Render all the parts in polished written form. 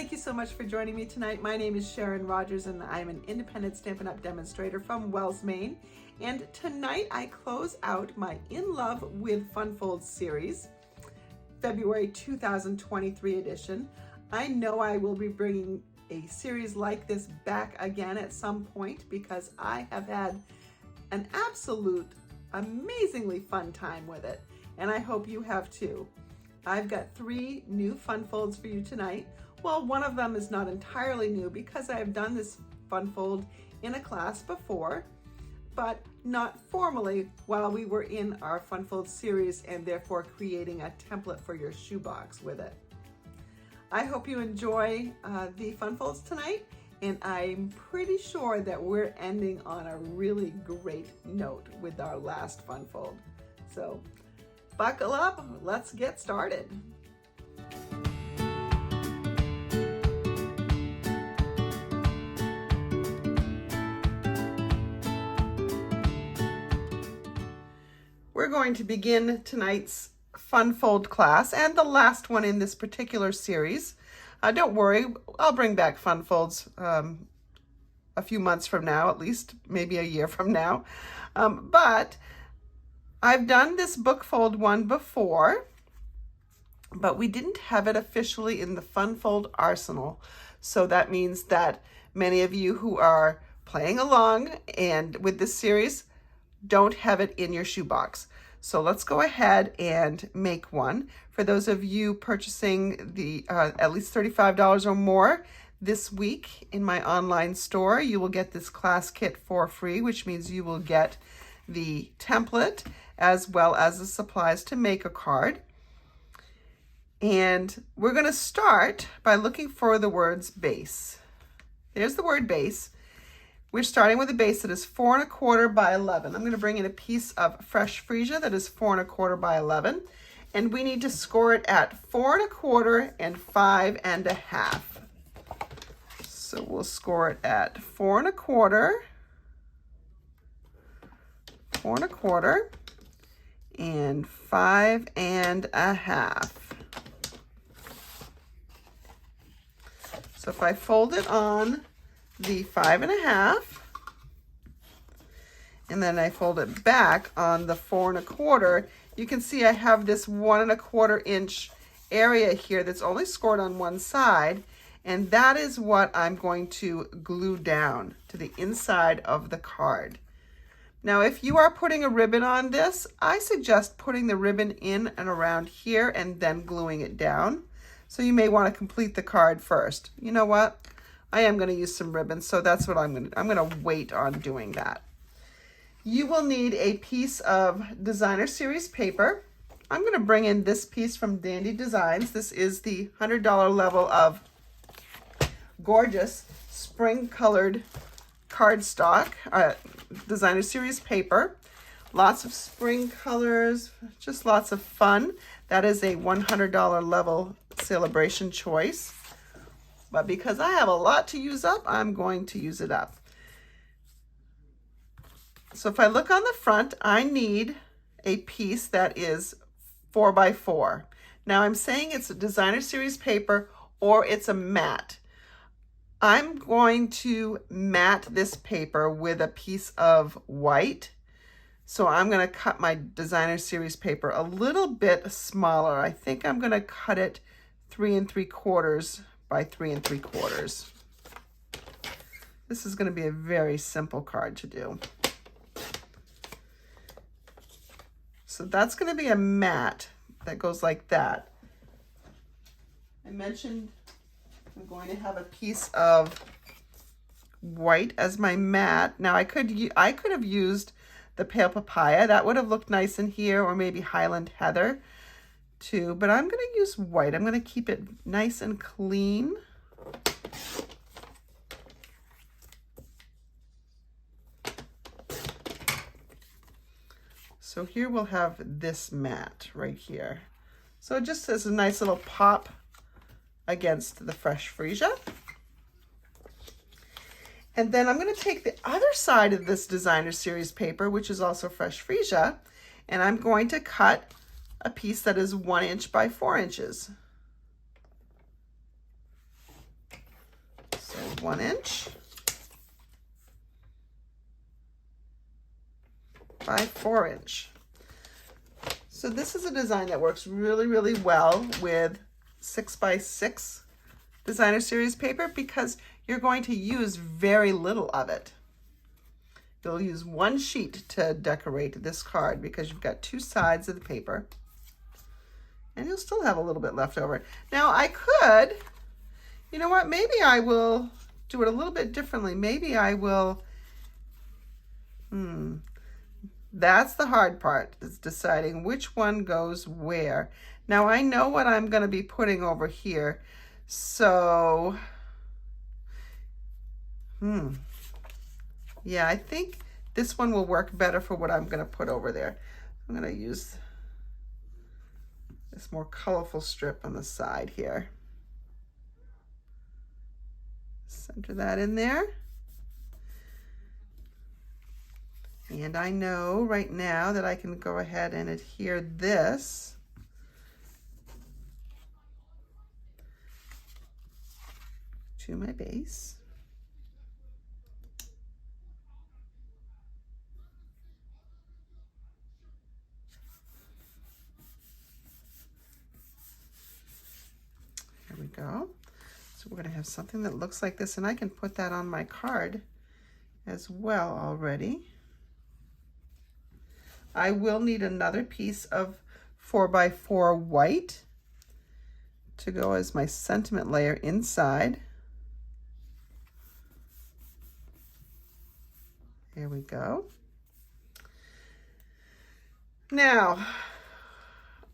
Thank you so much for joining me tonight. My name is Sharon Rogers and I'm an independent Stampin' Up! Demonstrator from Wells, Maine. And tonight I close out my In Love with Fun Folds series, February 2023 edition. I know I will be bringing a series like this back again at some point because I have had an absolute amazingly fun time with it, and I hope you have too. I've got 3 new fun folds for you tonight. Well, one of them is not entirely new because I have done this fun fold in a class before, but not formally while we were in our fun fold series and therefore creating a template for your shoebox with it. I hope you enjoy the fun folds tonight, and I'm pretty sure that we're ending on a really great note with our last fun fold. So buckle up, let's get started. We're going to begin tonight's fun fold class and the last one in this particular series. Don't worry, I'll bring back fun folds a few months from now, at least maybe a year from now. But I've done this book fold one before, but we didn't have it officially in the fun fold arsenal. So that means that many of you who are playing along and with this series don't have it in your shoebox. So let's go ahead and make one. For those of you purchasing the at least $35 or more this week in my online store, you will get this class kit for free, which means you will get the template as well as the supplies to make a card. And we're going to start by looking for the words base. There's the word base. We're starting with a base that is 4 1/4 by 11. I'm going to bring in a piece of fresh freesia that is 4 1/4 by 11, and we need to score it at 4 1/4 and 5 1/2. So we'll score it at 4 1/4, 4 1/4, and 5 1/2. So if I fold it on the 5 1/2, and then I fold it back on the 4 1/4, you can see I have this 1 1/4 inch area here that's only scored on one side, and that is what I'm going to glue down to the inside of the card. Now, if you are putting a ribbon on this, I suggest putting the ribbon in and around here and then gluing it down. So you may want to complete the card first. You know what? I am going to use some ribbons, so that's what I'm going to wait on doing that. You will need a piece of designer series paper. I'm going to bring in this piece from Dandy Designs. This is the $100 level of gorgeous spring colored cardstock, designer series paper. Lots of spring colors, just lots of fun. That is a $100 level celebration choice. But because I have a lot to use up, I'm going to use it up. So if I look on the front, I need a piece that is 4 by 4. Now I'm saying it's a designer series paper or it's a mat. I'm going to mat this paper with a piece of white. So I'm going to cut my designer series paper a little bit smaller. I think I'm going to cut it 3 3/4 by 3 3/4. This is going to be a very simple card to do. So that's going to be a mat that goes like that. I mentioned I'm going to have a piece of white as my mat. Now I could have used the pale papaya. That would have looked nice in here, or maybe Highland Heather too, but I'm going to use white. I'm going to keep it nice and clean. So here we'll have this mat right here. So just as a nice little pop against the fresh freesia. And then I'm going to take the other side of this designer series paper, which is also fresh freesia, and I'm going to cut a piece that is 1 inch by 4 inches. 1 inch by 4 inch. So this is a design that works really, really well with 6x6 designer series paper because you're going to use very little of it. You'll use 1 sheet to decorate this card because you've got 2 sides of the paper. And you'll still have a little bit left over. Now I could, you know what, maybe I will do it a little bit differently. Maybe I will, that's the hard part, is deciding which one goes where. Now I know what I'm gonna be putting over here. So, yeah, I think this one will work better for what I'm gonna put over there. I'm gonna use this more colorful strip on the side here. Center that in there. And I know right now that I can go ahead and adhere this to my base. There we go. So we're going to have something that looks like this, and I can put that on my card as well already. I will need another piece of 4x4 white to go as my sentiment layer inside. There we go. Now,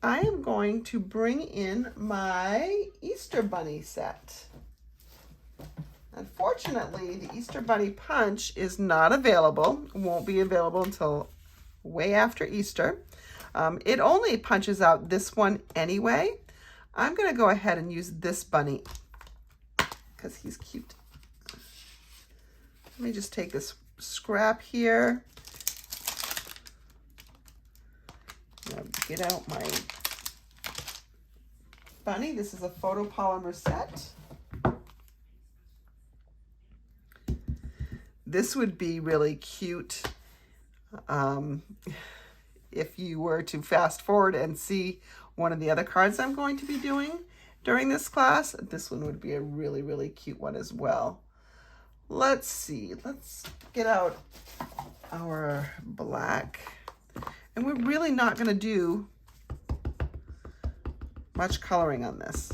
I am going to bring in my Easter Bunny set. Unfortunately, the Easter Bunny punch is not available. It won't be available until way after Easter. It only punches out this one anyway. I'm going to go ahead and use this bunny because he's cute. Let me just take this scrap here. Get out my bunny. This is a photopolymer set. This would be really cute if you were to fast forward and see one of the other cards I'm going to be doing during this class. This one would be a really, really cute one as well. Let's see. Let's get out our black. And we're really not going to do much coloring on this.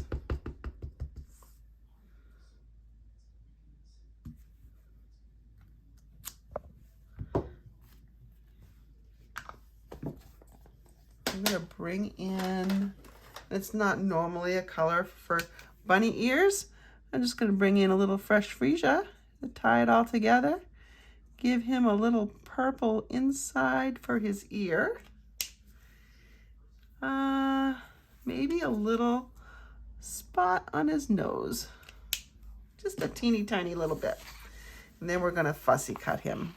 I'm going to bring in, it's not normally a color for bunny ears. I'm just going to bring in a little fresh freesia to tie it all together. Give him a little purple inside for his ear. Maybe a little spot on his nose. Just a teeny tiny little bit. And then we're going to fussy cut him.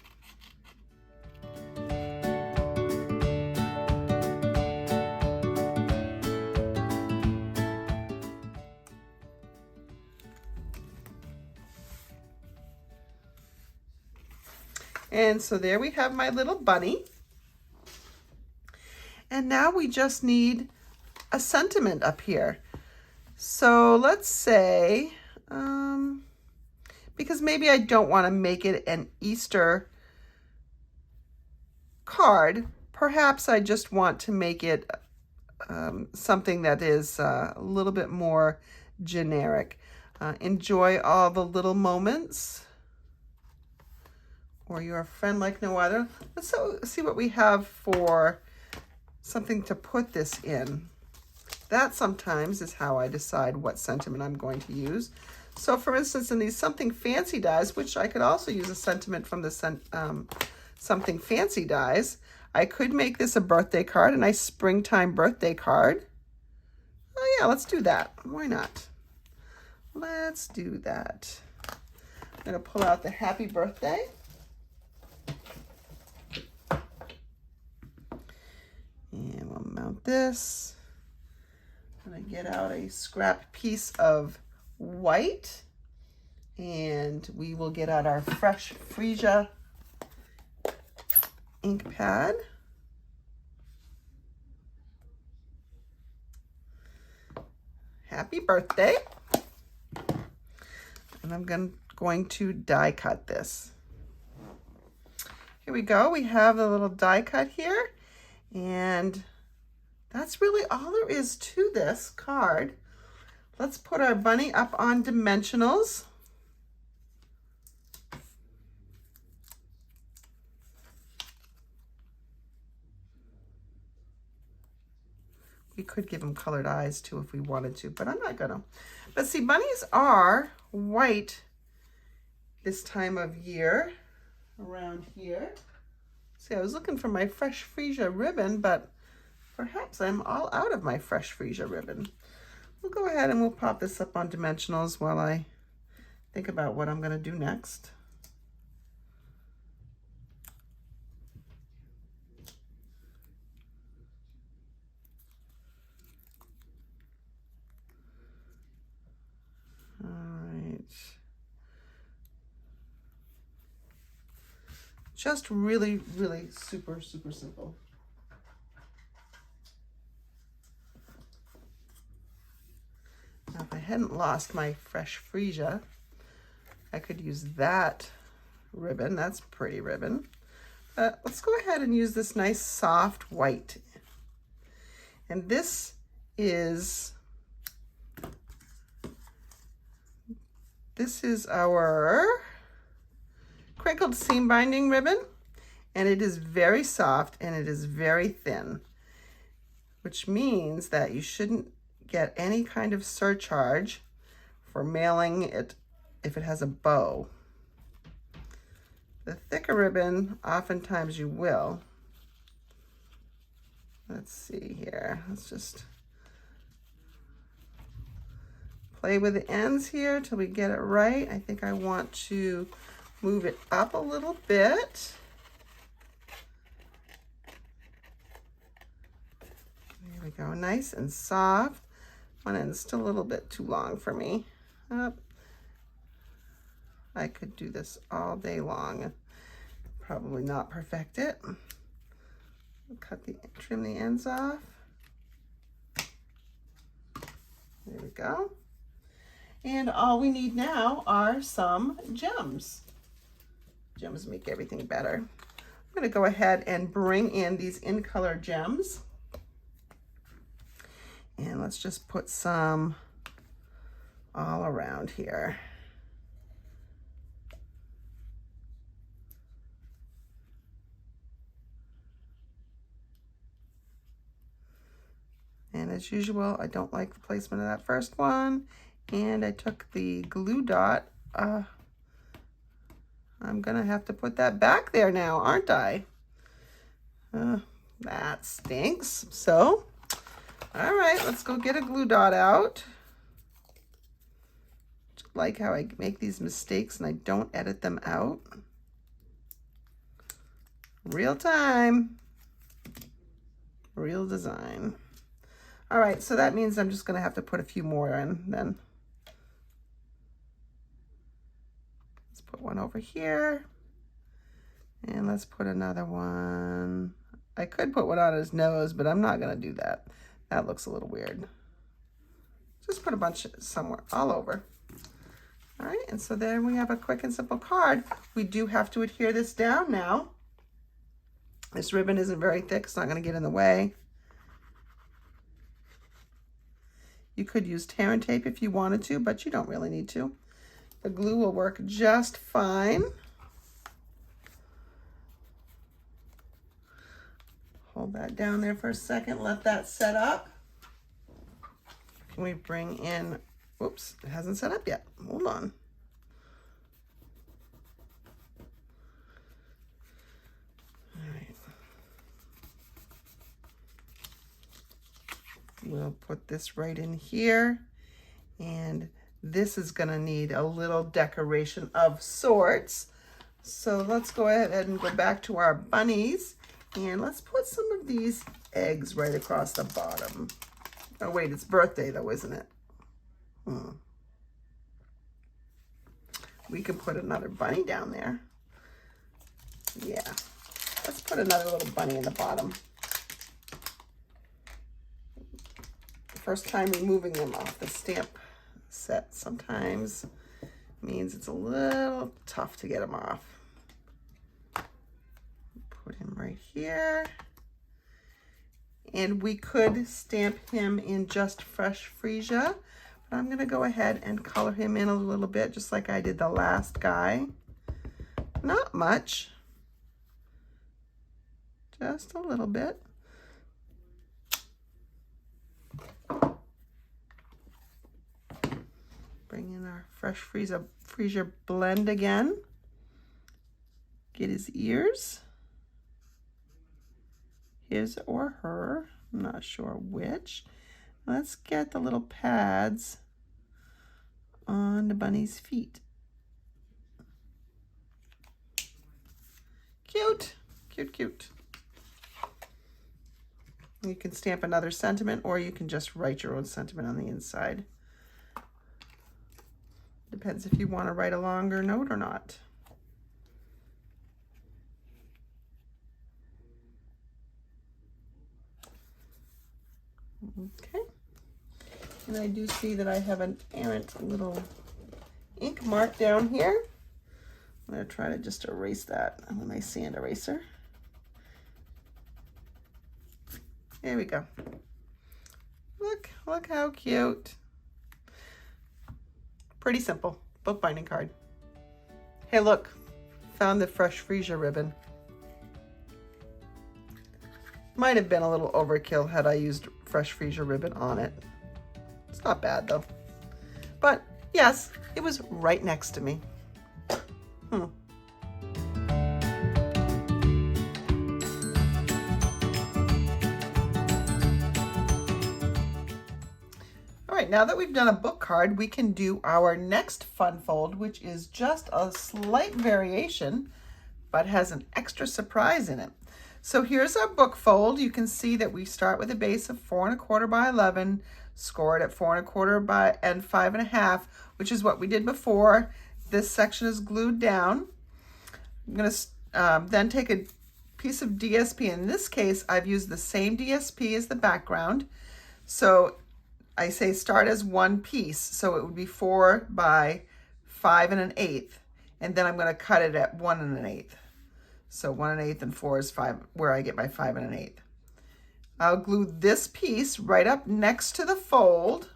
And so there we have my little bunny. And now we just need a sentiment up here. So let's say, because maybe I don't want to make it an Easter card, perhaps I just want to make it something that is a little bit more generic. Enjoy all the little moments, or you're a friend like no other. Let's see what we have for something to put this in. That sometimes is how I decide what sentiment I'm going to use. So for instance, in these Something Fancy dies, which I could also use a sentiment from the Something Fancy dies, I could make this a birthday card, a nice springtime birthday card. Oh yeah, let's do that. Why not? Let's do that. I'm gonna pull out the happy birthday. And we'll mount this. I'm gonna get out a scrap piece of white And we will get out our Fresh Freesia ink pad. Happy birthday. And I'm going to die cut this. Here we go. We have the little die cut here. And that's really all there is to this card. Let's put our bunny up on dimensionals. We could give him colored eyes too if we wanted to, but I'm not gonna. But see, bunnies are white this time of year around here. See, I was looking for my Fresh Freesia ribbon, but perhaps I'm all out of my Fresh Freesia ribbon. We'll go ahead and we'll pop this up on dimensionals while I think about what I'm gonna do next. Just really, really super, super simple. Now, if I hadn't lost my Fresh Freesia, I could use that ribbon. That's pretty ribbon. Let's go ahead and use this nice soft white. And this is our crinkled seam binding ribbon, and it is very soft and it is very thin, which means that you shouldn't get any kind of surcharge for mailing it if it has a bow. The thicker ribbon, oftentimes you will. Let's see here. Let's just play with the ends here till we get it right. I think I want to move it up a little bit. There we go, nice and soft. One end's still a little bit too long for me. I could do this all day long. Probably not perfect it. Trim the ends off. There we go. And all we need now are some gems. Gems make everything better. I'm going to go ahead and bring in these in color gems. And let's just put some all around here. And as usual, I don't like the placement of that first one. And I took the glue dot. I'm gonna have to put that back there now, aren't I? That stinks. So, all right, let's go get a glue dot out. Just like how I make these mistakes and I don't edit them out. Real time, real design. All right, so that means I'm just gonna have to put a few more in then. Put one over here, and let's put another one. I could put one on his nose, but I'm not gonna do that. That looks a little weird. Just put a bunch somewhere, all over. All right, and so there we have a quick and simple card. We do have to adhere this down now. This ribbon isn't very thick, it's not gonna get in the way. You could use tear and tape if you wanted to, but you don't really need to. The glue will work just fine. Hold that down there for a second, let that set up. Can we bring in, whoops, it hasn't set up yet. Hold on. All right. We'll put this right in here, and this is gonna need a little decoration of sorts. So let's go ahead and go back to our bunnies, and let's put some of these eggs right across the bottom. Oh wait, it's birthday though, isn't it? we can put another bunny down there. Yeah, let's put another little bunny in the bottom. First time removing them off the stamp set sometimes means it's a little tough to get them off. Put him right here. And we could stamp him in just fresh freesia, but I'm gonna go ahead and color him in a little bit, just like I did the last guy. Not much, just a little bit. Bring in our fresh freesia blend again. Get his ears. His or her, I'm not sure which. Let's get the little pads on the bunny's feet. Cute, cute, cute. You can stamp another sentiment, or you can just write your own sentiment on the inside. Depends if you want to write a longer note or not. Okay, and I do see that I have an errant little ink mark down here. I'm going to try to just erase that with my sand eraser. There we go. Look how cute. Pretty simple bookbinding card. Hey, look, found the fresh freesia ribbon. Might have been a little overkill had I used fresh freesia ribbon on it. It's not bad though. But yes, it was right next to me. All right, now that we've done a book card, we can do our next fun fold, which is just a slight variation, but has an extra surprise in it. So here's our book fold. You can see that we start with a base of 4 1/4 by 11, score it at 4 1/4 by and 5 1/2, which is what we did before. This section is glued down. I'm going to then take a piece of DSP. In this case, I've used the same DSP as the background. So I say start as one piece. So it would be 4 by 5 1/8. And then I'm going to cut it at 1 1/8. So 1 1/8 and 4 is 5, where I get my 5 1/8. I'll glue this piece right up next to the fold,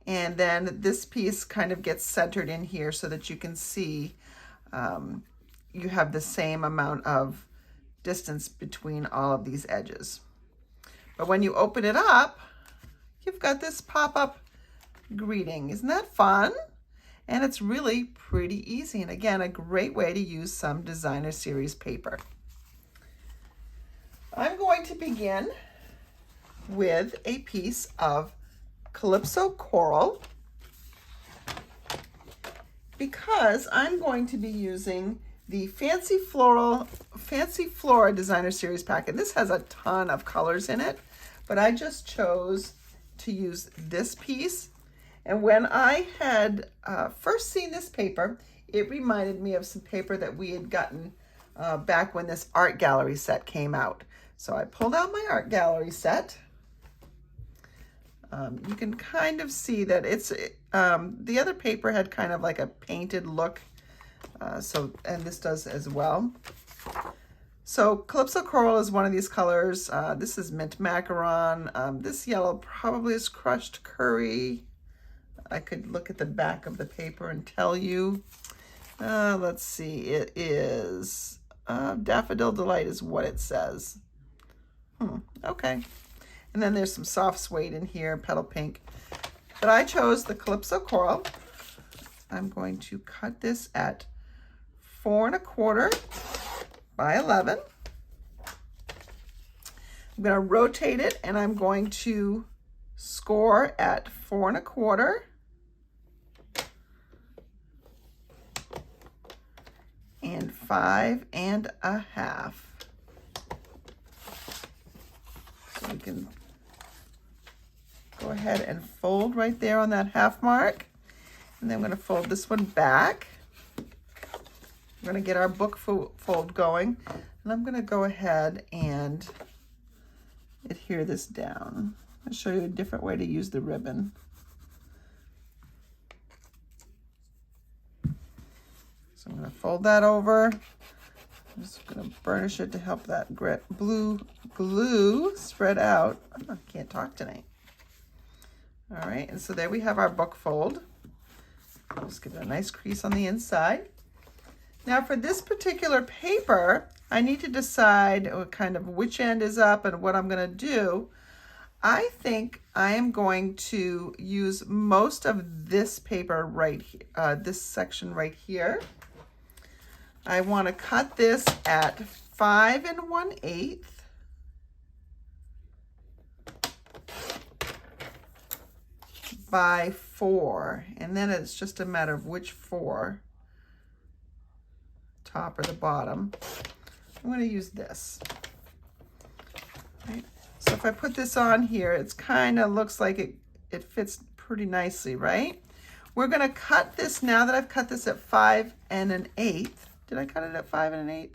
and then this piece kind of gets centered in here so that you can see you have the same amount of distance between all of these edges. But when you open it up, you've got this pop-up greeting. Isn't that fun? And it's really pretty easy. And again, a great way to use some designer series paper. I'm going to begin with a piece of Calypso Coral because I'm going to be using the Fancy Flora Designer Series packet. This has a ton of colors in it, but I just chose to use this piece. And when I had first seen this paper, it reminded me of some paper that we had gotten back when this art gallery set came out. So I pulled out my art gallery set. You can kind of see that it's, the other paper had kind of like a painted look. And this does as well. So Calypso Coral is one of these colors. This is Mint Macaron. This yellow probably is Crushed Curry. I could look at the back of the paper and tell you. Let's see, it is Daffodil Delight is what it says. Okay. And then there's some soft suede in here, petal pink. But I chose the Calypso Coral. I'm going to cut this at 4 1/4 by 11. I'm going to rotate it, and I'm going to score at 4 1/4. And 5 1/2. So we can go ahead and fold right there on that half mark. And then I'm going to fold this one back. We're going to get our book fold going, and I'm going to go ahead and adhere this down. I'll show you a different way to use the ribbon. So I'm going to fold that over. I'm just going to burnish it to help that blue glue spread out. Oh, I can't talk tonight. All right, and so there we have our book fold. Just give it a nice crease on the inside. Now for this particular paper, I need to decide kind of which end is up and what I'm going to do. I think I am going to use most of this paper right here, this section right here. I want to cut this at 5 1/8 by 4, and then it's just a matter of which 4, top or the bottom. I'm going to use this. Right. So if I put this on here, it's kind of looks like it fits pretty nicely, right? We're going to cut this now that I've cut this at 5 1/8. Did I cut it at 5 1/8?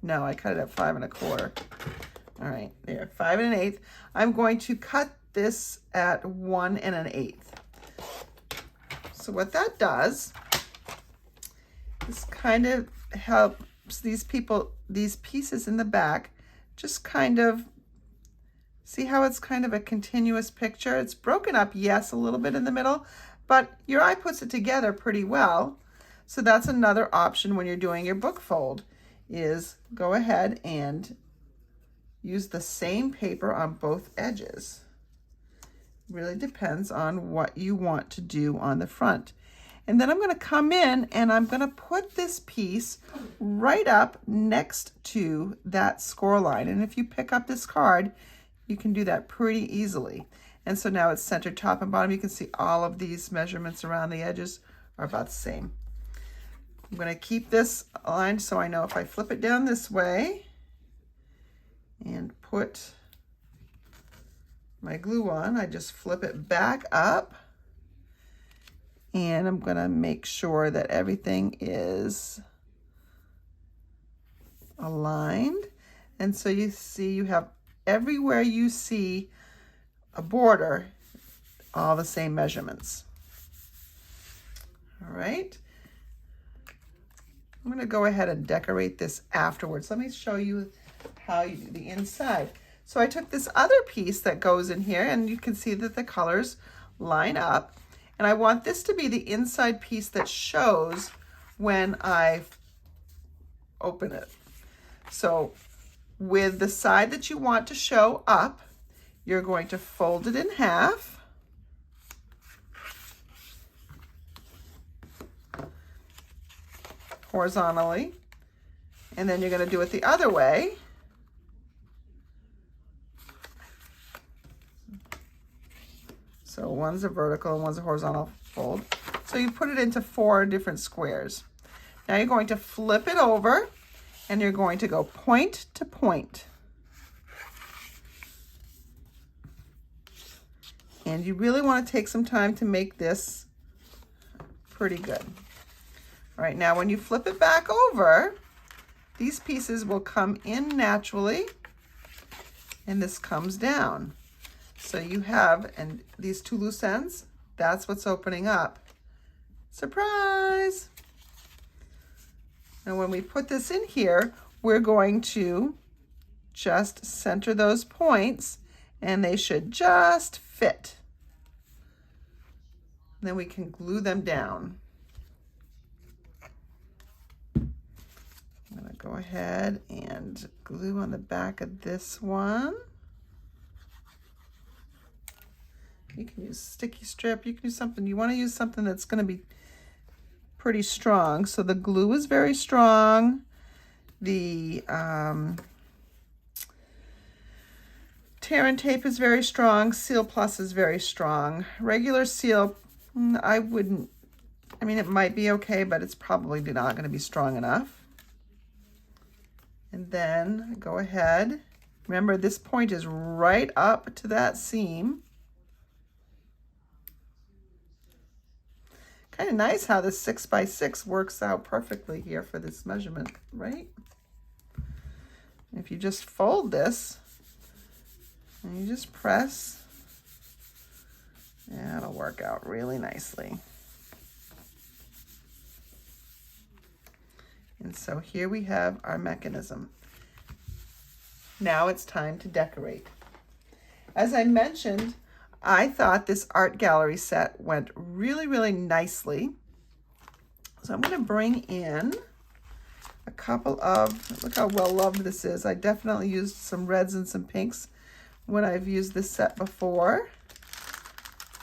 No, I cut it at 5 1/4. All right, there, 5 1/8. I'm going to cut this at 1 1/8. So what that does is kind of helps these pieces in the back, just kind of, see how it's kind of a continuous picture? It's broken up, yes, a little bit in the middle, but your eye puts it together pretty well. So that's another option when you're doing your book fold, is go ahead and use the same paper on both edges. Really depends on what you want to do on the front. And then I'm going to come in and I'm going to put this piece right up next to that score line. And if you pick up this card, you can do that pretty easily. And so now it's centered top and bottom. You can see all of these measurements around the edges are about the same. I'm going to keep this aligned so I know if I flip it down this way and put my glue on, I just flip it back up, and I'm going to make sure that everything is aligned. And so you see you have everywhere you see a border, all the same measurements. All right. I'm going to go ahead and decorate this afterwards. Let me show you how you do the inside. So I took this other piece that goes in here, and you can see that the colors line up. And I want this to be the inside piece that shows when I open it. So with the side that you want to show up, you're going to fold it in half. Horizontally, and then you're going to do it the other way. So one's a vertical and one's a horizontal fold. So you put it into 4 different squares. Now you're going to flip it over and you're going to go point to point. And you really want to take some time to make this pretty good. All right, now when you flip it back over, these pieces will come in naturally, and this comes down. So you have, and these 2 loose ends, that's what's opening up. Surprise! And when we put this in here, we're going to just center those points, and they should just fit. Then we can glue them down. I'm going to go ahead and glue on the back of this one. You can use sticky strip. You can use something. You want to use something that's going to be pretty strong. So the glue is very strong. The tear and tape is very strong. Seal Plus is very strong. Regular seal, I wouldn't, I mean, it might be okay, but it's probably not going to be strong enough. And then go ahead. Remember, this point is right up to that seam. Kind of nice how this 6 by 6 works out perfectly here for this measurement, right? If you just fold this and you just press, yeah, it'll work out really nicely. And so here we have our mechanism. Now it's time to decorate. As I mentioned, I thought this art gallery set went really, really nicely. So I'm going to bring in a couple of, look how well loved this is. I definitely used some reds and some pinks when I've used this set before.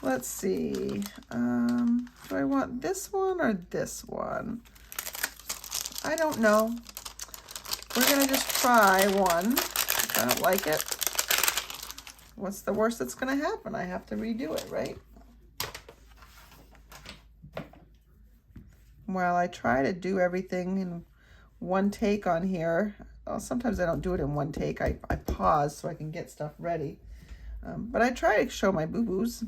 Let's see, do I want this one or this one? I don't know. We're gonna just try one. If I don't like it, what's the worst that's gonna happen? I have to redo it, right? While I try to do everything in one take on here, well, sometimes I don't do it in one take. I pause so I can get stuff ready. But I try to show my boo-boos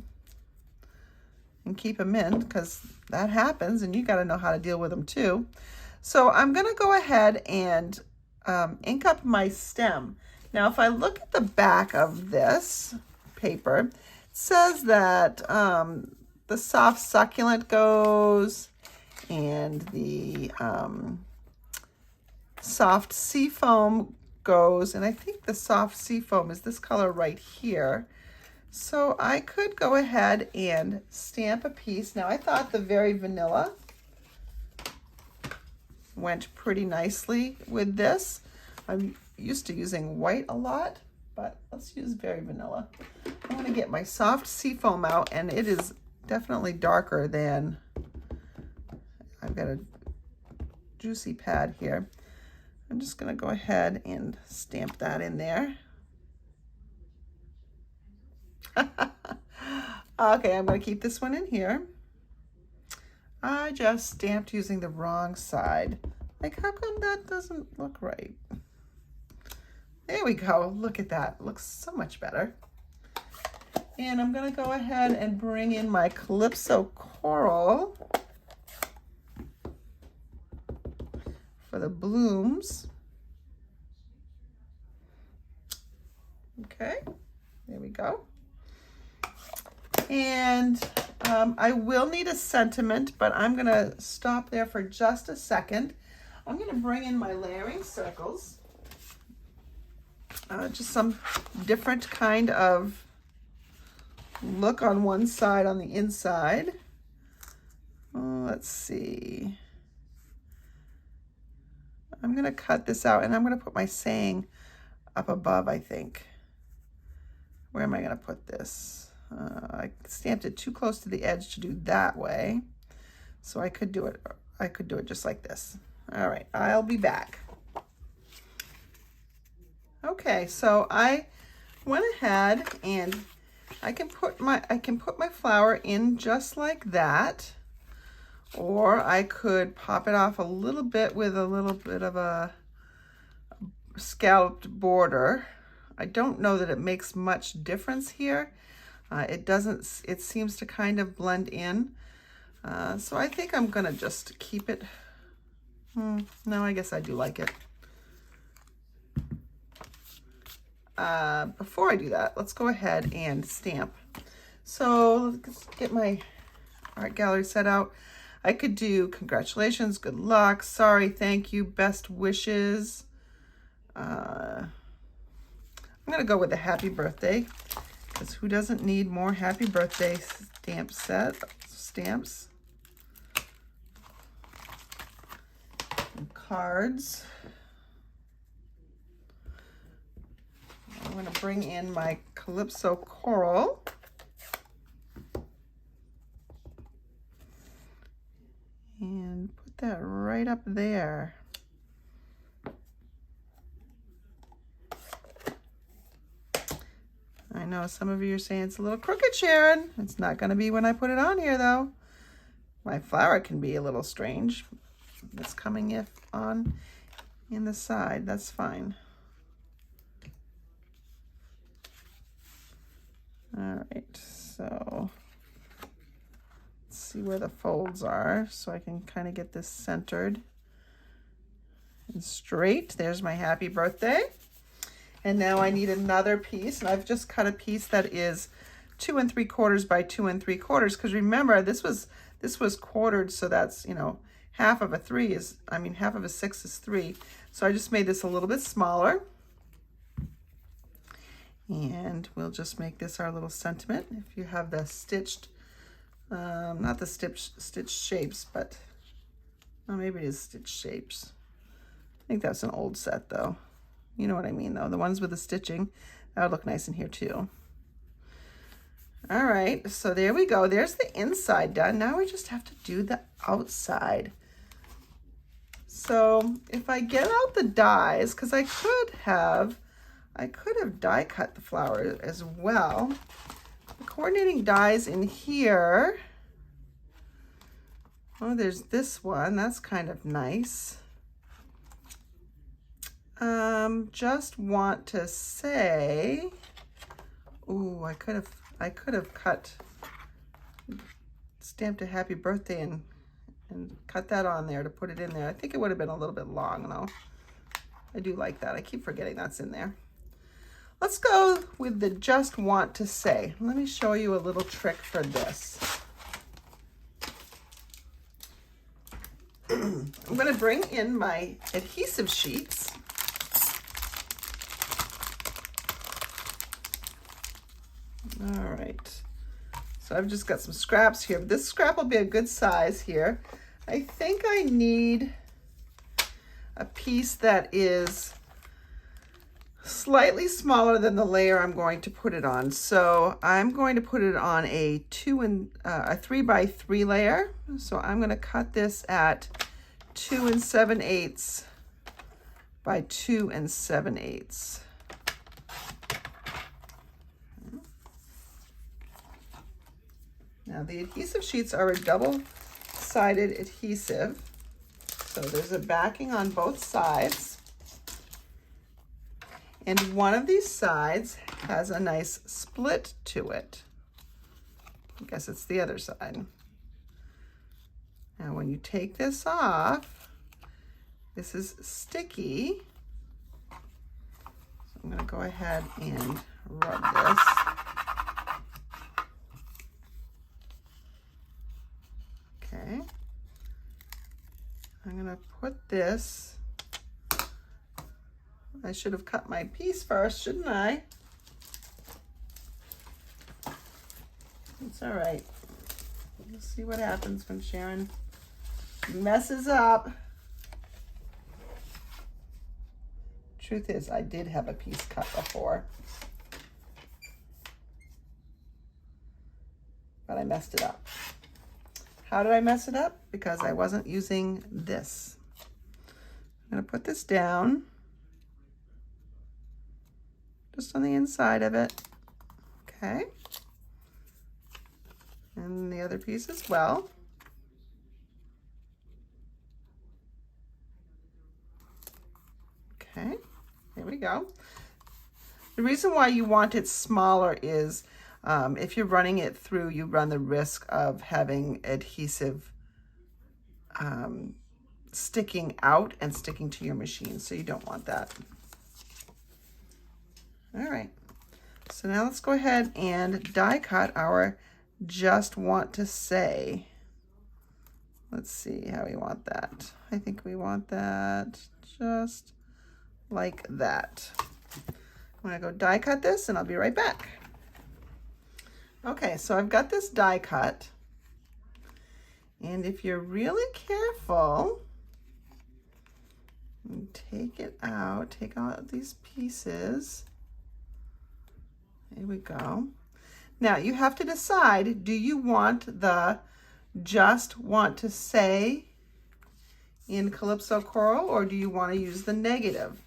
and keep them in, because that happens and you got to know how to deal with them too. So I'm going to go ahead and ink up my stem. Now, if I look at the back of this paper, it says that the soft succulent goes, and the soft seafoam goes, and I think the soft seafoam is this color right here. So I could go ahead and stamp a piece. Now, I thought the Very Vanilla went pretty nicely with this. I'm used to using white a lot, but let's use Very Vanilla. I'm going to get my soft seafoam out, and it is definitely darker than, I've got a juicy pad here. I'm just going to go ahead and stamp that in there. Okay, I'm going to keep this one in here. I just stamped using the wrong side. Like, how come that doesn't look right? There we go. Look at that. It looks so much better. And I'm going to go ahead and bring in my Calypso Coral for the blooms. Okay, there we go. And I will need a sentiment, but I'm going to stop there for just a second. I'm going to bring in my layering circles. Just some different kind of look on one side on the inside. Let's see. I'm going to cut this out, and I'm going to put my saying up above, I think. Where am I going to put this? I stamped it too close to the edge to do that way. So I could do it just like this. All right, I'll be back. Okay, so I went ahead and I can put my flower in just like that, or I could pop it off a little bit with a little bit of a scalloped border. I don't know that it makes much difference here. It seems to kind of blend in. So I think I'm gonna just keep it. No, I guess I do like it. Before I do that, let's go ahead and stamp. So let's get my art gallery set out. I could do congratulations, good luck, sorry, thank you, best wishes. I'm gonna go with a happy birthday, because who doesn't need more happy birthday stamps and cards. I'm going to bring in my Calypso Coral. And put that right up there. I know some of you are saying it's a little crooked, Sharon. It's not going to be when I put it on here, though. My flower can be a little strange. It's coming on in the side. That's fine. All right, so let's see where the folds are so I can kind of get this centered and straight. There's my happy birthday. And now I need another piece, and I've just cut a piece that is 2 3/4 by 2 3/4, because remember this was quartered, so that's, you know, half of a 3 is, I mean, half of a 6 is 3. So I just made this a little bit smaller. And we'll just make this our little sentiment. If you have the stitched, not the stitched shapes, but, well, maybe it is stitched shapes. I think that's an old set though. You know what I mean though, the ones with the stitching, that would look nice in here too. All right, so there we go. There's the inside done. Now we just have to do the outside. So if I get out the dies, because I could have die cut the flower as well. The coordinating dies in here. Oh, there's this one. That's kind of nice. Just want to say, ooh, I could have stamped a happy birthday and cut that on there to put it in there. I think it would have been a little bit long though. I do like that. I keep forgetting that's in there. Let's go with the just want to say. Let me show you a little trick for this. I'm going to bring in my adhesive sheets. All right. So I've just got some scraps here. This scrap will be a good size here. I think I need a piece that is slightly smaller than the layer I'm going to put it on. So I'm going to put it on a 3 by 3 layer. So I'm going to cut this at 2 7/8 by 2 7/8. Now the adhesive sheets are a double-sided adhesive. So there's a backing on both sides. And one of these sides has a nice split to it. I guess it's the other side. Now when you take this off, this is sticky. So I'm going to go ahead and rub this. Okay. I'm going to put this. I should have cut my piece first, shouldn't I? It's all right. We'll see what happens when Sharon messes up. Truth is, I did have a piece cut before, but I messed it up. How did I mess it up? Because I wasn't using this. I'm going to put this down. Just on the inside of it. Okay. And the other piece as well. Okay, there we go. The reason why you want it smaller is if you're running it through, you run the risk of having adhesive sticking out and sticking to your machine, so you don't want that. All right, so now let's go ahead and die cut our just want to say. Let's see how we want that. I think we want that just like that. I'm gonna go die cut this and I'll be right back. Okay, so I've got this die cut. And if you're really careful, take it out, take out these pieces. There we go. Now you have to decide, do you want the just want to say in Calypso Coral, or do you want to use the negative?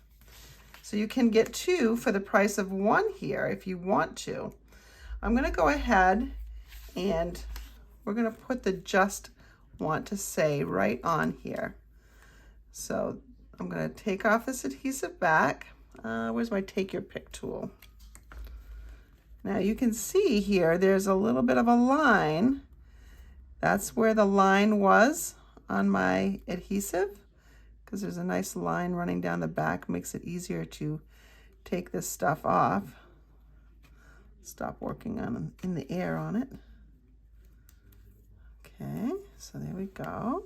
So you can get 2 for the price of 1 here if you want to. I'm going to go ahead and we're going to put the just want to say right on here. So I'm going to take off this adhesive back. Where's my take your pick tool? Now you can see here there's a little bit of a line That's where the line was on my adhesive, because there's a nice line running down the back, makes it easier to take this stuff off. Stop working on in the air on it. Okay, so there we go.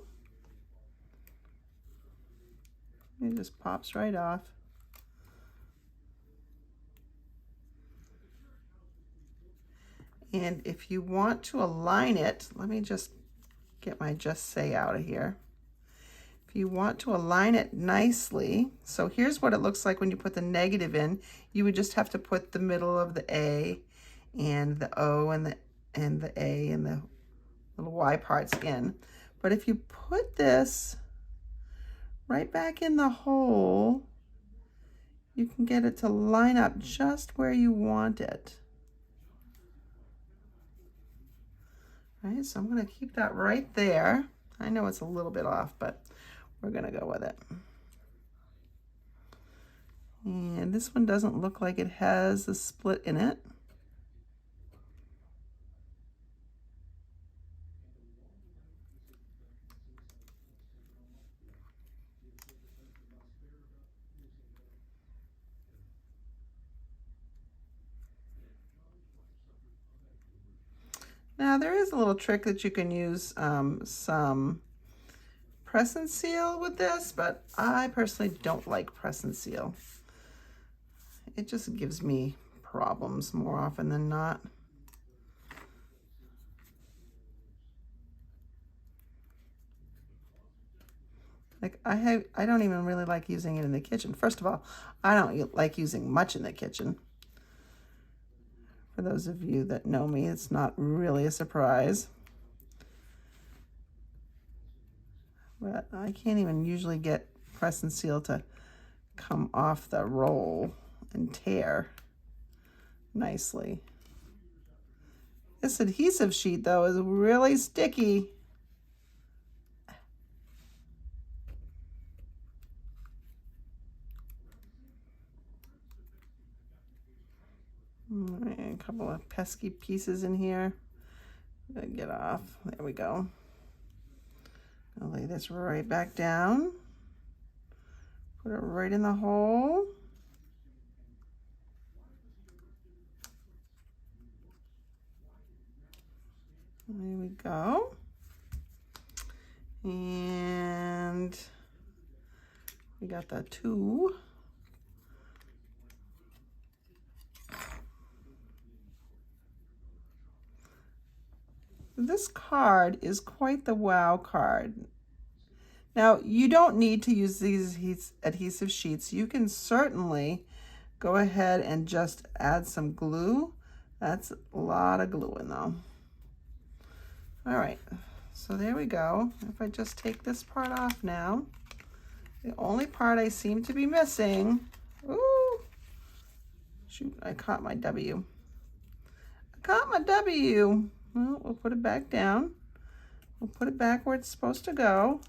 It just pops right off. And if you want to align it, let me just get my Just Say out of here. If you want to align it nicely, so here's what it looks like when you put the negative in. You would just have to put the middle of the A and the O and the A and the little Y parts in. But if you put this right back in the hole, you can get it to line up just where you want it. All right, so I'm going to keep that right there. I know it's a little bit off, but we're going to go with it. And this one doesn't look like it has a split in it. Now there is a little trick that you can use some press and seal with this, but I personally don't like press and seal. It just gives me problems more often than not. Like I don't even really like using it in the kitchen. First of all, I don't like using much in the kitchen. For those of you that know me, it's not really a surprise. But I can't even usually get press and seal to come off the roll and tear nicely. This adhesive sheet, though, is really sticky. A couple of pesky pieces in here. Get off. There we go. I'll lay this right back down. Put it right in the hole. There we go. And we got the two. This card is quite the wow card. Now, you don't need to use these adhesive sheets. You can certainly go ahead and just add some glue. That's a lot of glue in though. All right, so there we go. If I just take this part off now, the only part I seem to be missing, ooh, shoot, I caught my W. I caught my W. Well, we'll put it back down. We'll put it back where it's supposed to go.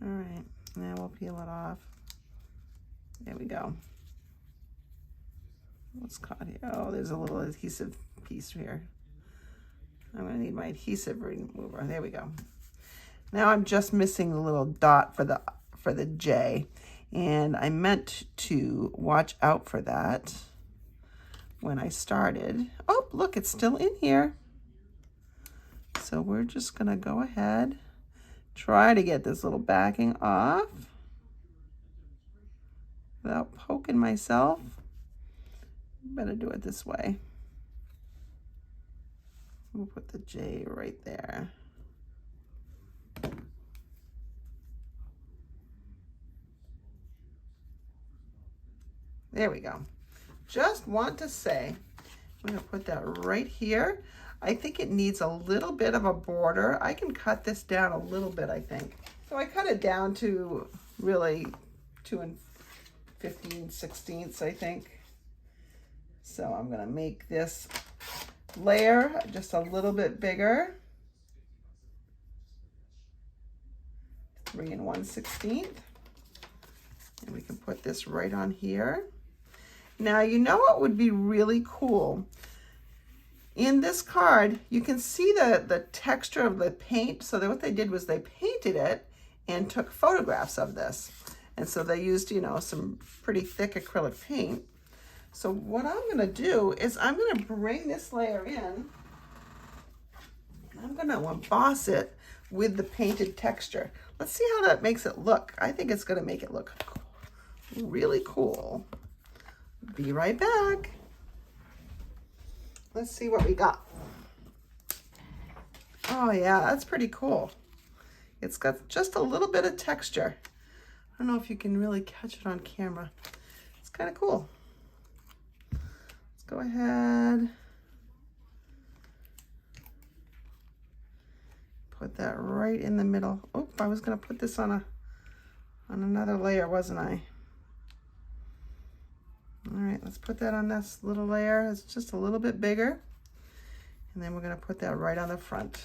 All right, now we'll peel it off. There we go. What's caught here? Oh, there's a little adhesive piece here. I'm gonna need my adhesive remover. There we go. Now I'm just missing the little dot for the J. And I meant to watch out for that when I started. Oh, look, it's still in here. So we're just gonna go ahead, try to get this little backing off without poking myself. Better do it this way. We'll put the J right there. There we go. Just want to say, I'm going to put that right here. I think it needs a little bit of a border. I can cut this down a little bit, I think. So I cut it down to really 2 15/16, I think. So I'm going to make this layer just a little bit bigger. 3 1/16. And we can put this right on here. Now, you know what would be really cool? In this card, you can see the texture of the paint. So what they did was they painted it and took photographs of this. And so they used, you know, some pretty thick acrylic paint. So what I'm gonna do is I'm gonna bring this layer in. I'm gonna emboss it with the painted texture. Let's see how that makes it look. I think it's gonna make it look really cool. Be right back. Let's see what we got. Oh yeah, that's pretty cool. It's got just a little bit of texture. I don't know if you can really catch it on camera. It's kind of cool. Let's go ahead. Put that right in the middle. Oh, I was gonna put this on another layer, wasn't I? All right, let's put that on this little layer. It's just a little bit bigger. And then we're gonna put that right on the front.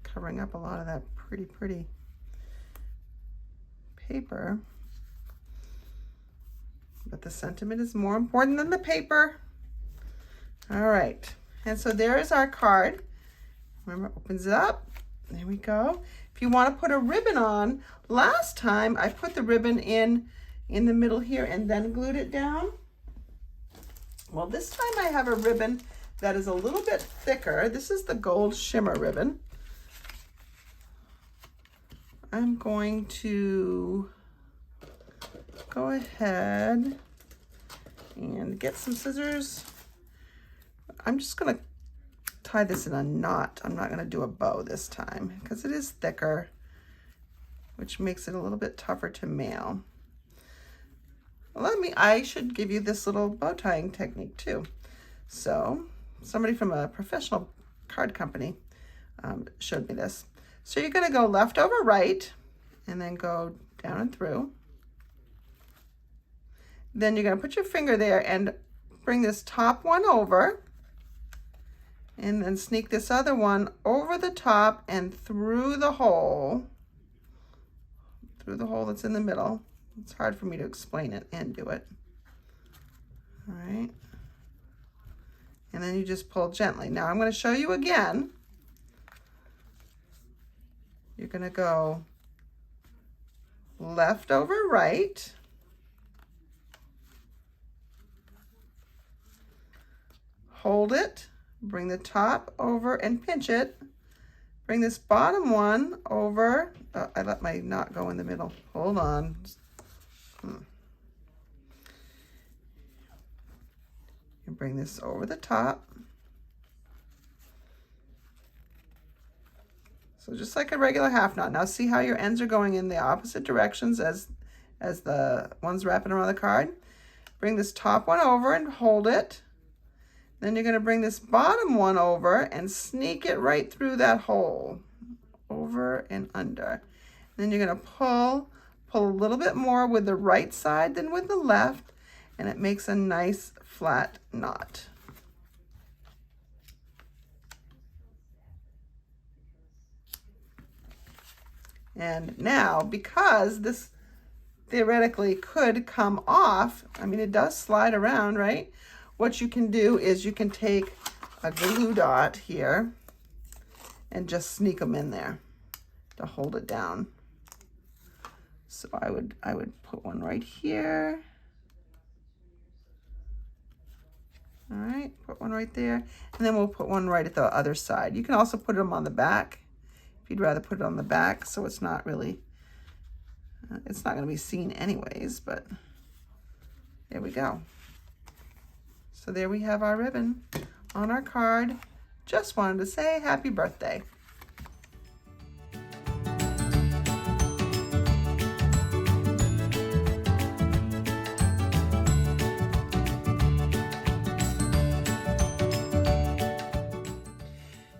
Covering up a lot of that pretty paper. But the sentiment is more important than the paper. All right, and so there is our card. Remember, opens it up. There we go. If you want to put a ribbon on, last time I put the ribbon in the middle here and then glued it down. Well, this time I have a ribbon that is a little bit thicker. This is the gold shimmer ribbon. I'm going to go ahead and get some scissors. I'm just going to tie this in a knot. I'm not going to do a bow this time because it is thicker, which makes it a little bit tougher to mail. I should give you this little bow tying technique too. So somebody from a professional card company showed me this. So you're going to go left over right and then go down and through. Then you're going to put your finger there and bring this top one over. And then sneak this other one over the top and through the hole that's in the middle. It's hard for me to explain it and do it. All right. And then you just pull gently. Now I'm going to show you again. You're going to go left over right. Hold it. Bring the top over and pinch it. Bring this bottom one over. Oh, I let my knot go in the middle. Hold on. You bring this over the top. So just like a regular half knot. Now see how your ends are going in the opposite directions as the ones wrapping around the card. Bring this top one over and hold it. Then you're going to bring this bottom one over and sneak it right through that hole, over and under. Then you're going to pull a little bit more with the right side than with the left, and it makes a nice flat knot. And now, because this theoretically could come off, I mean, it does slide around, right? What you can do is you can take a glue dot here and just sneak them in there to hold it down. So I would put one right here. All right, put one right there. And then we'll put one right at the other side. You can also put them on the back if you'd rather put it on the back, so it's not really, it's not going to be seen anyways, but there we go. So there we have our ribbon on our card. Just wanted to say happy birthday.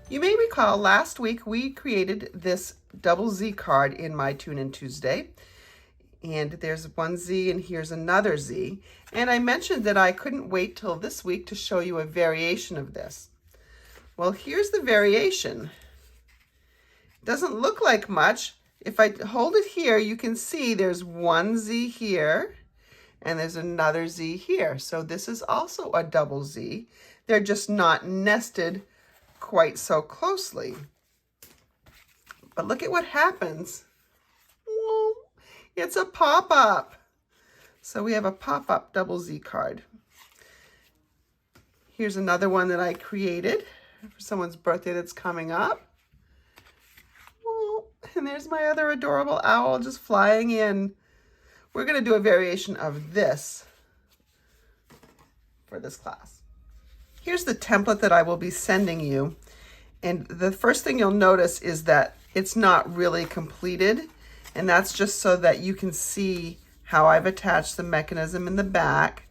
You may recall last week we created this double Z card in my Tune In Tuesday. And there's one Z and here's another Z. And I mentioned that I couldn't wait till this week to show you a variation of this. Well, here's the variation. Doesn't look like much. If I hold it here, you can see there's one Z here and there's another Z here. So this is also a double Z. They're just not nested quite so closely. But look at what happens. Whoa, it's a pop-up. So we have a pop-up double Z card. Here's another one that I created for someone's birthday that's coming up. Whoa, and there's my other adorable owl just flying in. We're going to do a variation of this for this class. Here's the template that I will be sending you. And the first thing you'll notice is that it's not really completed. And that's just so that you can see how I've attached the mechanism in the back.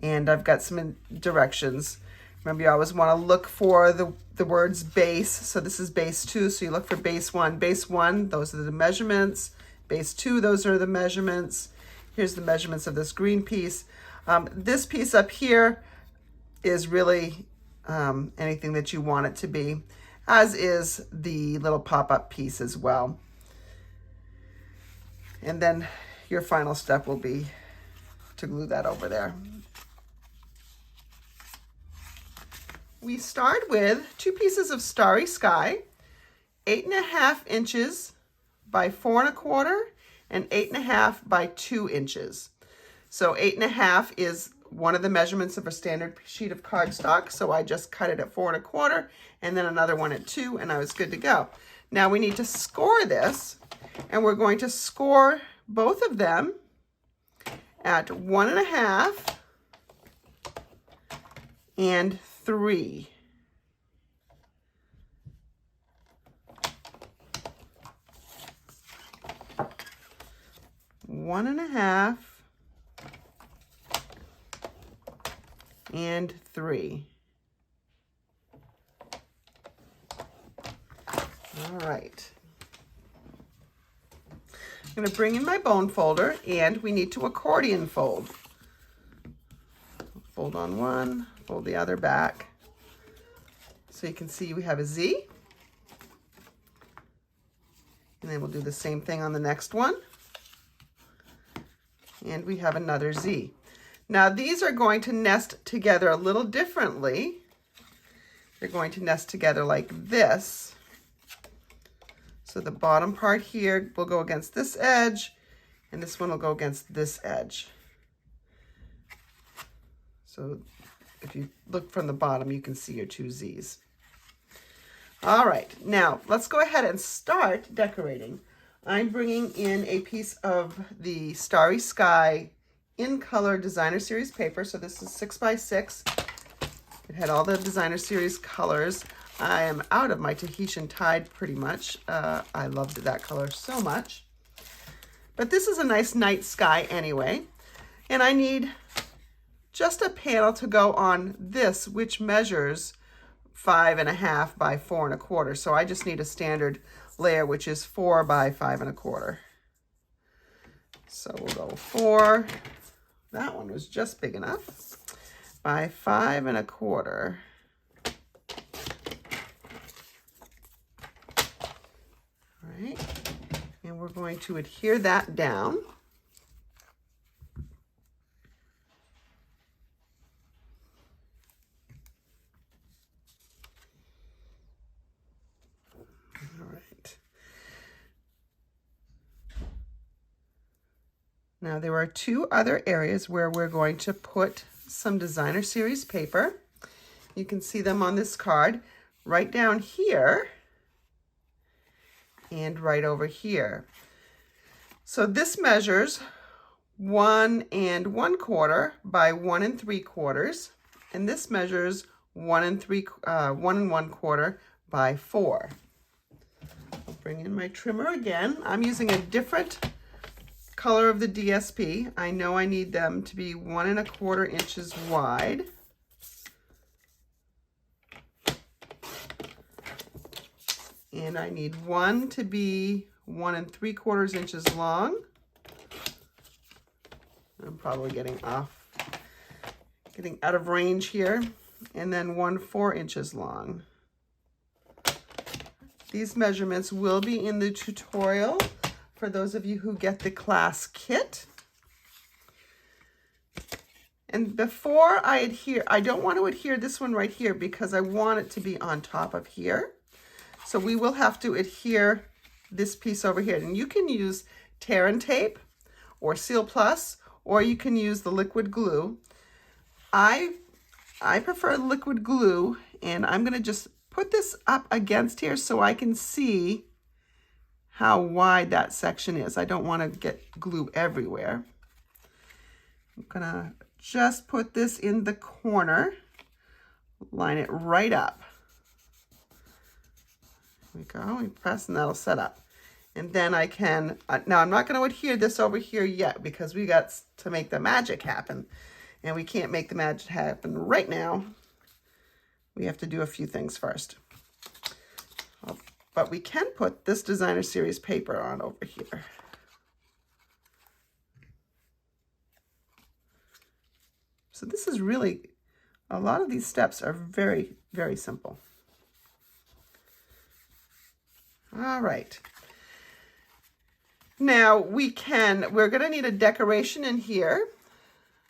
And I've got some directions. Remember, you always want to look for the words base. So this is base 2. So you look for base 1. Base 1, those are the measurements. Base 2, those are the measurements. Here's the measurements of this green piece. This piece up here is really anything that you want it to be, as is the little pop-up piece as well. And then your final step will be to glue that over there. We start with 2 pieces of Starry Sky, 8.5 inches by 4 1/4 and 8.5 by 2 inches. So 8.5 is one of the measurements of a standard sheet of cardstock. So I just cut it at 4 1/4 and then another one at 2, and I was good to go. Now we need to score this, and we're going to score both of them at 1 1/2 and 3. One and a half and 3. All right. I'm going to bring in my bone folder, and we need to accordion fold. Fold on one, fold the other back. So you can see we have a Z. And then we'll do the same thing on the next one. And we have another Z. Now these are going to nest together a little differently. They're going to nest together like this. So the bottom part here will go against this edge, and this one will go against this edge. So if you look from the bottom, you can see your 2 Z's. All right, now let's go ahead and start decorating. I'm bringing in a piece of the Starry Sky in color designer series paper. So this is 6 by 6. It had all the designer series colors. I am out of my Tahitian Tide pretty much. I loved that color so much. But this is a nice night sky anyway. And I need just a panel to go on this, which measures 5.5 by 4 1/4. So I just need a standard layer, which is 4 by 5 1/4. So we'll go 4. That one was just big enough. By 5 1/4. All right, and we're going to adhere that down. Now there are 2 other areas where we're going to put some designer series paper. You can see them on this card right down here and right over here. So this measures 1 1/4 by 1 3/4, and this measures 1 1/4 by 4. I'll bring in my trimmer again. I'm using a different color of the DSP. I know I need them to be 1 1/4 inches wide. And I need one to be 1 3/4 inches long. I'm probably getting out of range here. And then 1 4 inches long. These measurements will be in the tutorial for those of you who get the class kit. And before I adhere, I don't want to adhere this one right here because I want it to be on top of here. So we will have to adhere this piece over here. And you can use tear and tape or Seal Plus, or you can use the liquid glue. I prefer liquid glue, and I'm going to just put this up against here so I can see how wide that section is. I don't want to get glue everywhere. I'm going to just put this in the corner, line it right up. There we go, we press and that'll set up. And then I can, now I'm not going to adhere this over here yet because we got to make the magic happen. And we can't make the magic happen right now. We have to do a few things first. But we can put this Designer Series paper on over here. So this is really, a lot of these steps are very, very simple. All right. Now we're going to need a decoration in here.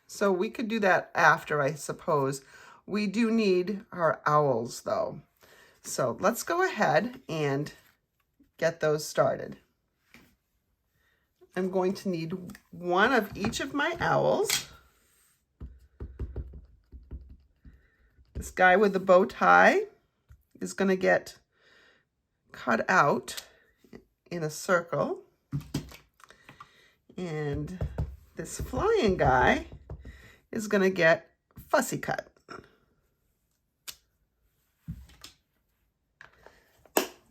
So we could do that after, I suppose. We do need our owls though. So let's go ahead and get those started. I'm going to need one of each of my owls. This guy with the bow tie is going to get cut out in a circle. And this flying guy is going to get fussy cut.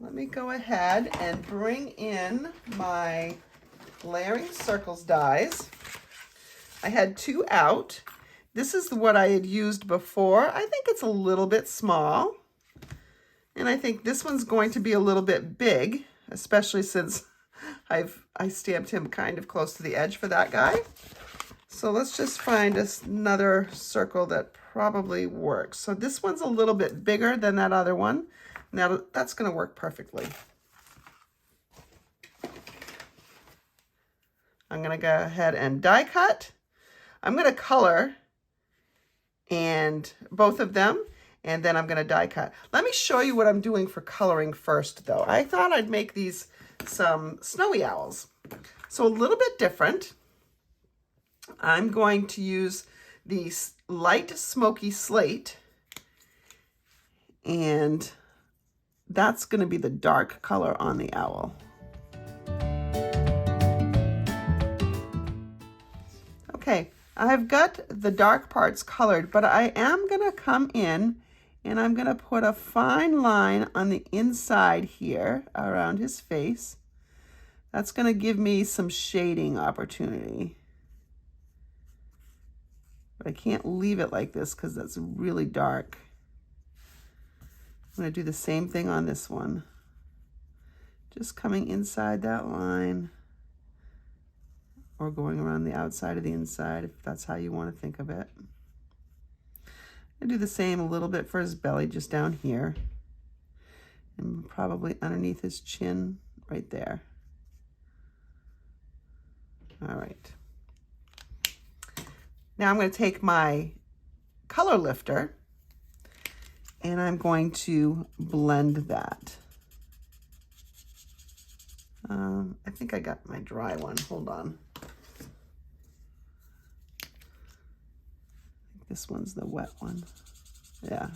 Let me go ahead and bring in my layering circles dies. I had 2 out. This is what I had used before. I think it's a little bit small. And I think this one's going to be a little bit big, especially since I stamped him kind of close to the edge for that guy. So let's just find another circle that probably works. So this one's a little bit bigger than that other one. Now that's going to work perfectly. I'm going to go ahead and die cut. I'm going to color and both of them, and then I'm going to die cut. Let me show you what I'm doing for coloring first though. I thought I'd make these some snowy owls. So a little bit different. I'm going to use the light smoky slate, and that's going to be the dark color on the owl. Okay, I've got the dark parts colored, but I am going to come in and I'm going to put a fine line on the inside here around his face. That's going to give me some shading opportunity. But I can't leave it like this because that's really dark. I'm going to do the same thing on this one. Just coming inside that line or going around the outside of the inside, if that's how you want to think of it. I do the same a little bit for his belly, just down here. And probably underneath his chin, right there. All right. Now I'm going to take my color lifter and I'm going to blend that. I think I got my dry one. Hold on. This one's the wet one. Yeah,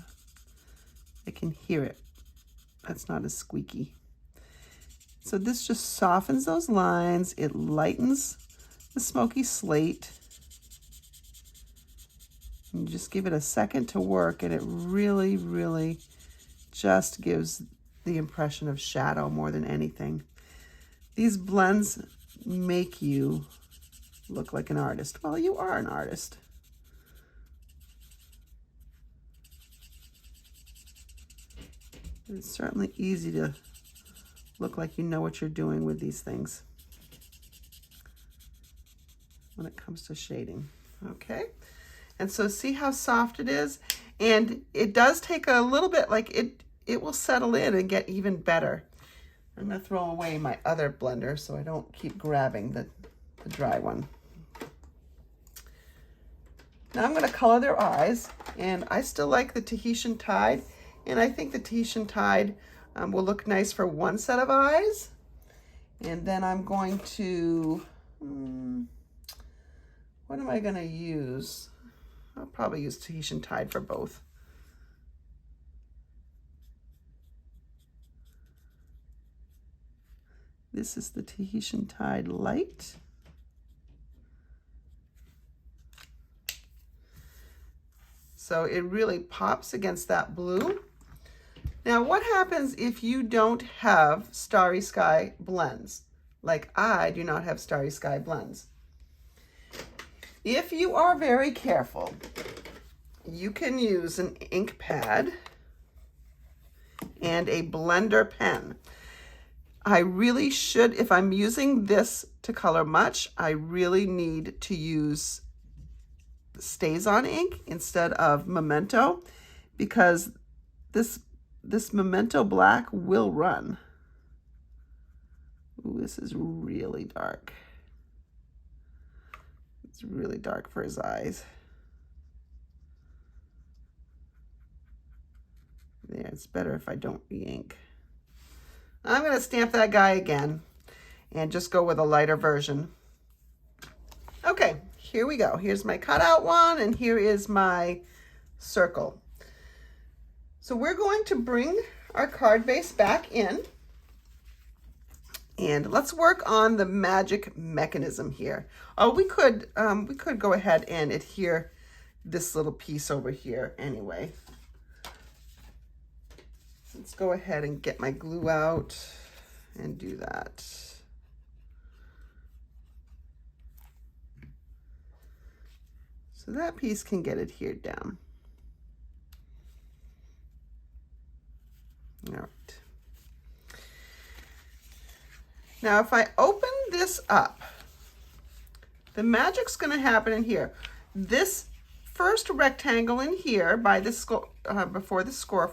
I can hear it. That's not as squeaky. So this just softens those lines. It lightens the smoky slate. And just give it a second to work, and it really, really just gives the impression of shadow more than anything. These blends make you look like an artist. Well, you are an artist. It's certainly easy to look like you know what you're doing with these things when it comes to shading. Okay, and so see how soft it is? And it does take a little bit, like it will settle in and get even better. I'm going to throw away my other blender so I don't keep grabbing the dry one. Now I'm going to color their eyes, and I still like the Tahitian Tide, and I think the Tahitian Tide will look nice for one set of eyes. And then I'm going to, what am I going to use? I'll probably use Tahitian Tide for both. This is the Tahitian Tide Light. So it really pops against that blue. Now, what happens if you don't have Starry Sky blends? Like I do not have Starry Sky blends. If you are very careful, you can use an ink pad and a blender pen. I really should, if I'm using this to color much, I really need to use StazOn ink instead of Memento, because this Memento black will run. Ooh, this is really dark. It's really dark for his eyes. Yeah, it's better if I don't ink. I'm going to stamp that guy again and just go with a lighter version. Okay, here we go. Here's my cutout one, and here is my circle. So we're going to bring our card base back in, and let's work on the magic mechanism here. Oh, we could go ahead and adhere this little piece over here anyway. Let's go ahead and get my glue out and do that. So that piece can get adhered down. All right. Now, if I open this up, the magic's going to happen in here. This first rectangle in here by this before the score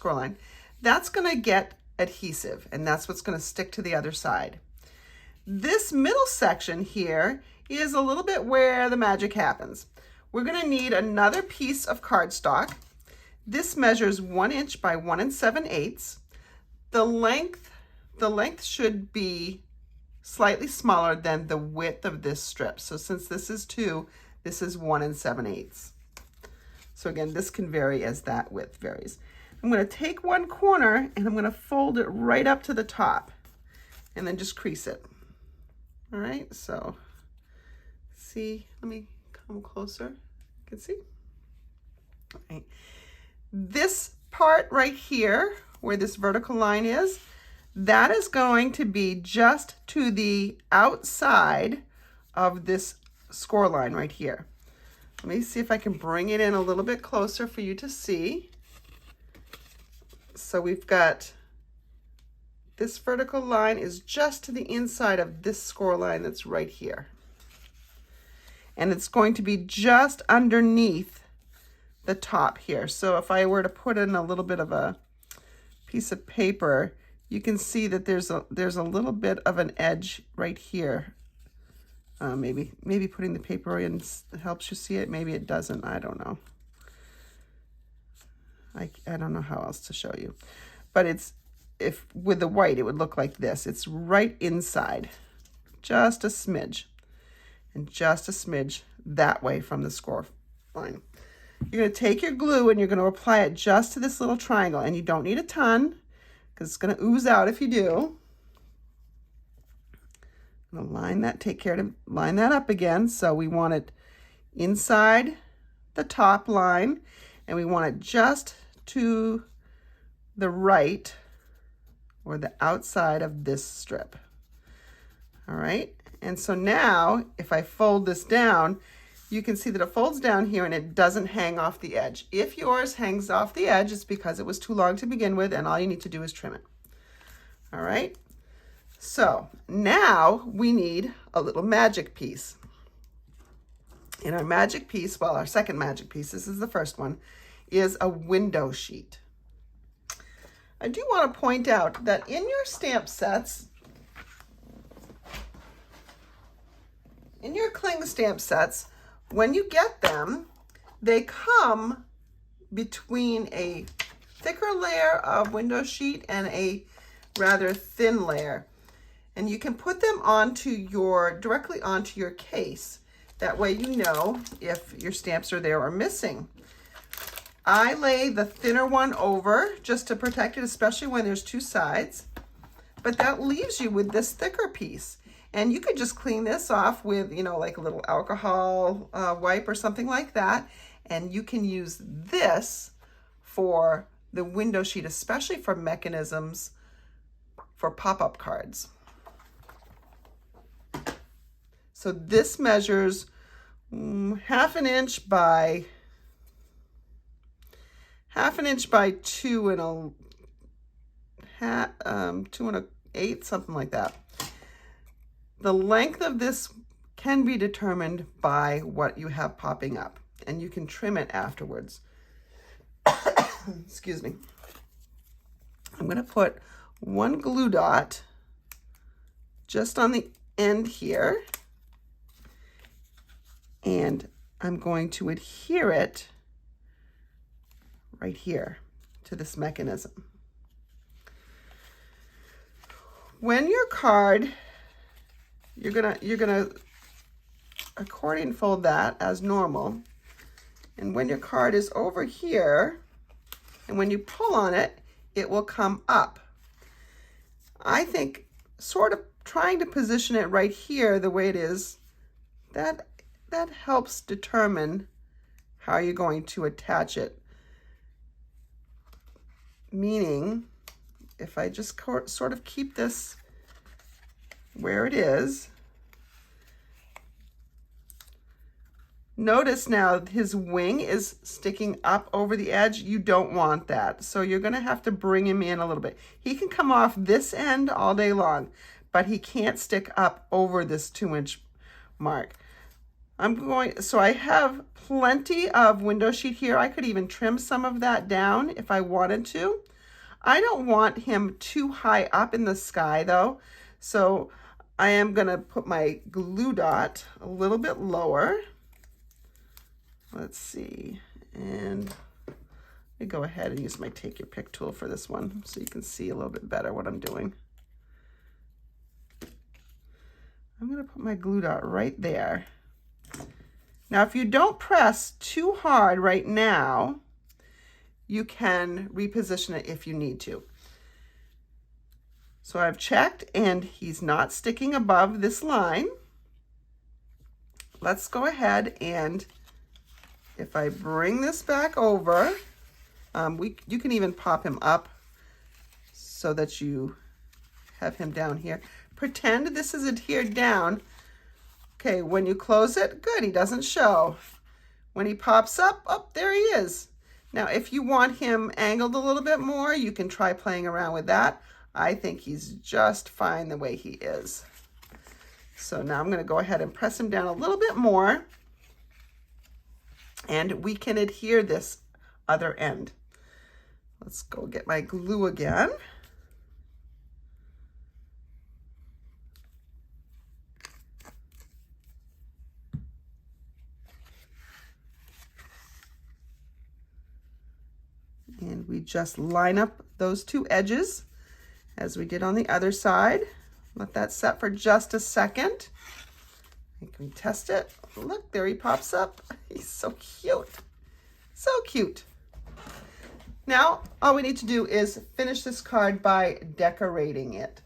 line, that's going to get adhesive, and that's what's going to stick to the other side. This middle section here is a little bit where the magic happens. We're going to need another piece of cardstock. This measures 1 inch by 1 7/8. The length should be slightly smaller than the width of this strip. So since this is 2, this is 1 7/8. So again, this can vary as that width varies. I'm going to take one corner and I'm going to fold it right up to the top and then just crease it. All right, so see, let me come closer. You can see. All right. This part right here, where this vertical line is, that is going to be just to the outside of this score line right here. Let me see if I can bring it in a little bit closer for you to see. So we've got this vertical line is just to the inside of this score line that's right here. And it's going to be just underneath the top here. So if I were to put in a little bit of a piece of paper, you can see that there's a little bit of an edge right here. Maybe putting the paper in helps you see it. Maybe it doesn't. I don't know. I don't know how else to show you. But if with the white, it would look like this. It's right inside, just a smidge, and just a smidge that way from the score line. You're going to take your glue and you're going to apply it just to this little triangle, and you don't need a ton because it's going to ooze out if you do. I'm going to line that, take care to line that up again. So we want it inside the top line, and we want it just to the right or the outside of this strip. All right, and so now if I fold this down, you can see that it folds down here and it doesn't hang off the edge. If yours hangs off the edge, it's because it was too long to begin with, and all you need to do is trim it. All right, so now we need a little magic piece. And our magic piece, well, our second magic piece, this is the first one, is a window sheet. I do want to point out that in your stamp sets, in your cling stamp sets, when you get them, they come between a thicker layer of window sheet and a rather thin layer. And you can put them directly onto your case. That way you know if your stamps are there or missing. I lay the thinner one over just to protect it, especially when there's two sides. But that leaves you with this thicker piece. And you could just clean this off with, like a little alcohol wipe or something like that. And you can use this for the window sheet, especially for mechanisms for pop-up cards. So this measures 1/2 inch by 1/2 inch by 2 2 1/8, something like that. The length of this can be determined by what you have popping up, and you can trim it afterwards. Excuse me. I'm going to put one glue dot just on the end here, and I'm going to adhere it right here to this mechanism. When your card, you're gonna accordion fold that as normal, and when your card is over here, and when you pull on it, it will come up. I think sort of trying to position it right here the way it is, that helps determine how you're going to attach it. Meaning, if I just sort of keep this where it is, notice now his wing is sticking up over the edge. You don't want that. So you're going to have to bring him in a little bit. He can come off this end all day long, but he can't stick up over this 2-inch mark. So I have plenty of window sheet here. I could even trim some of that down if I wanted to. I don't want him too high up in the sky though. So I am gonna put my glue dot a little bit lower. Let's see, and let me go ahead and use my Take Your Pick tool for this one so you can see a little bit better what I'm doing. I'm gonna put my glue dot right there. Now, if you don't press too hard right now, you can reposition it if you need to. So I've checked and he's not sticking above this line. Let's go ahead and if I bring this back over, you can even pop him up so that you have him down here. Pretend this is adhered down. Okay, when you close it, good, he doesn't show. When he pops up, oh, there he is. Now, if you want him angled a little bit more, you can try playing around with that. I think he's just fine the way he is. So now I'm gonna go ahead and press him down a little bit more, and we can adhere this other end. Let's go get my glue again. And we just line up those two edges as we did on the other side. Let that set for just a second. And can we test it? Look, there he pops up. He's so cute. So cute. Now, all we need to do is finish this card by decorating it.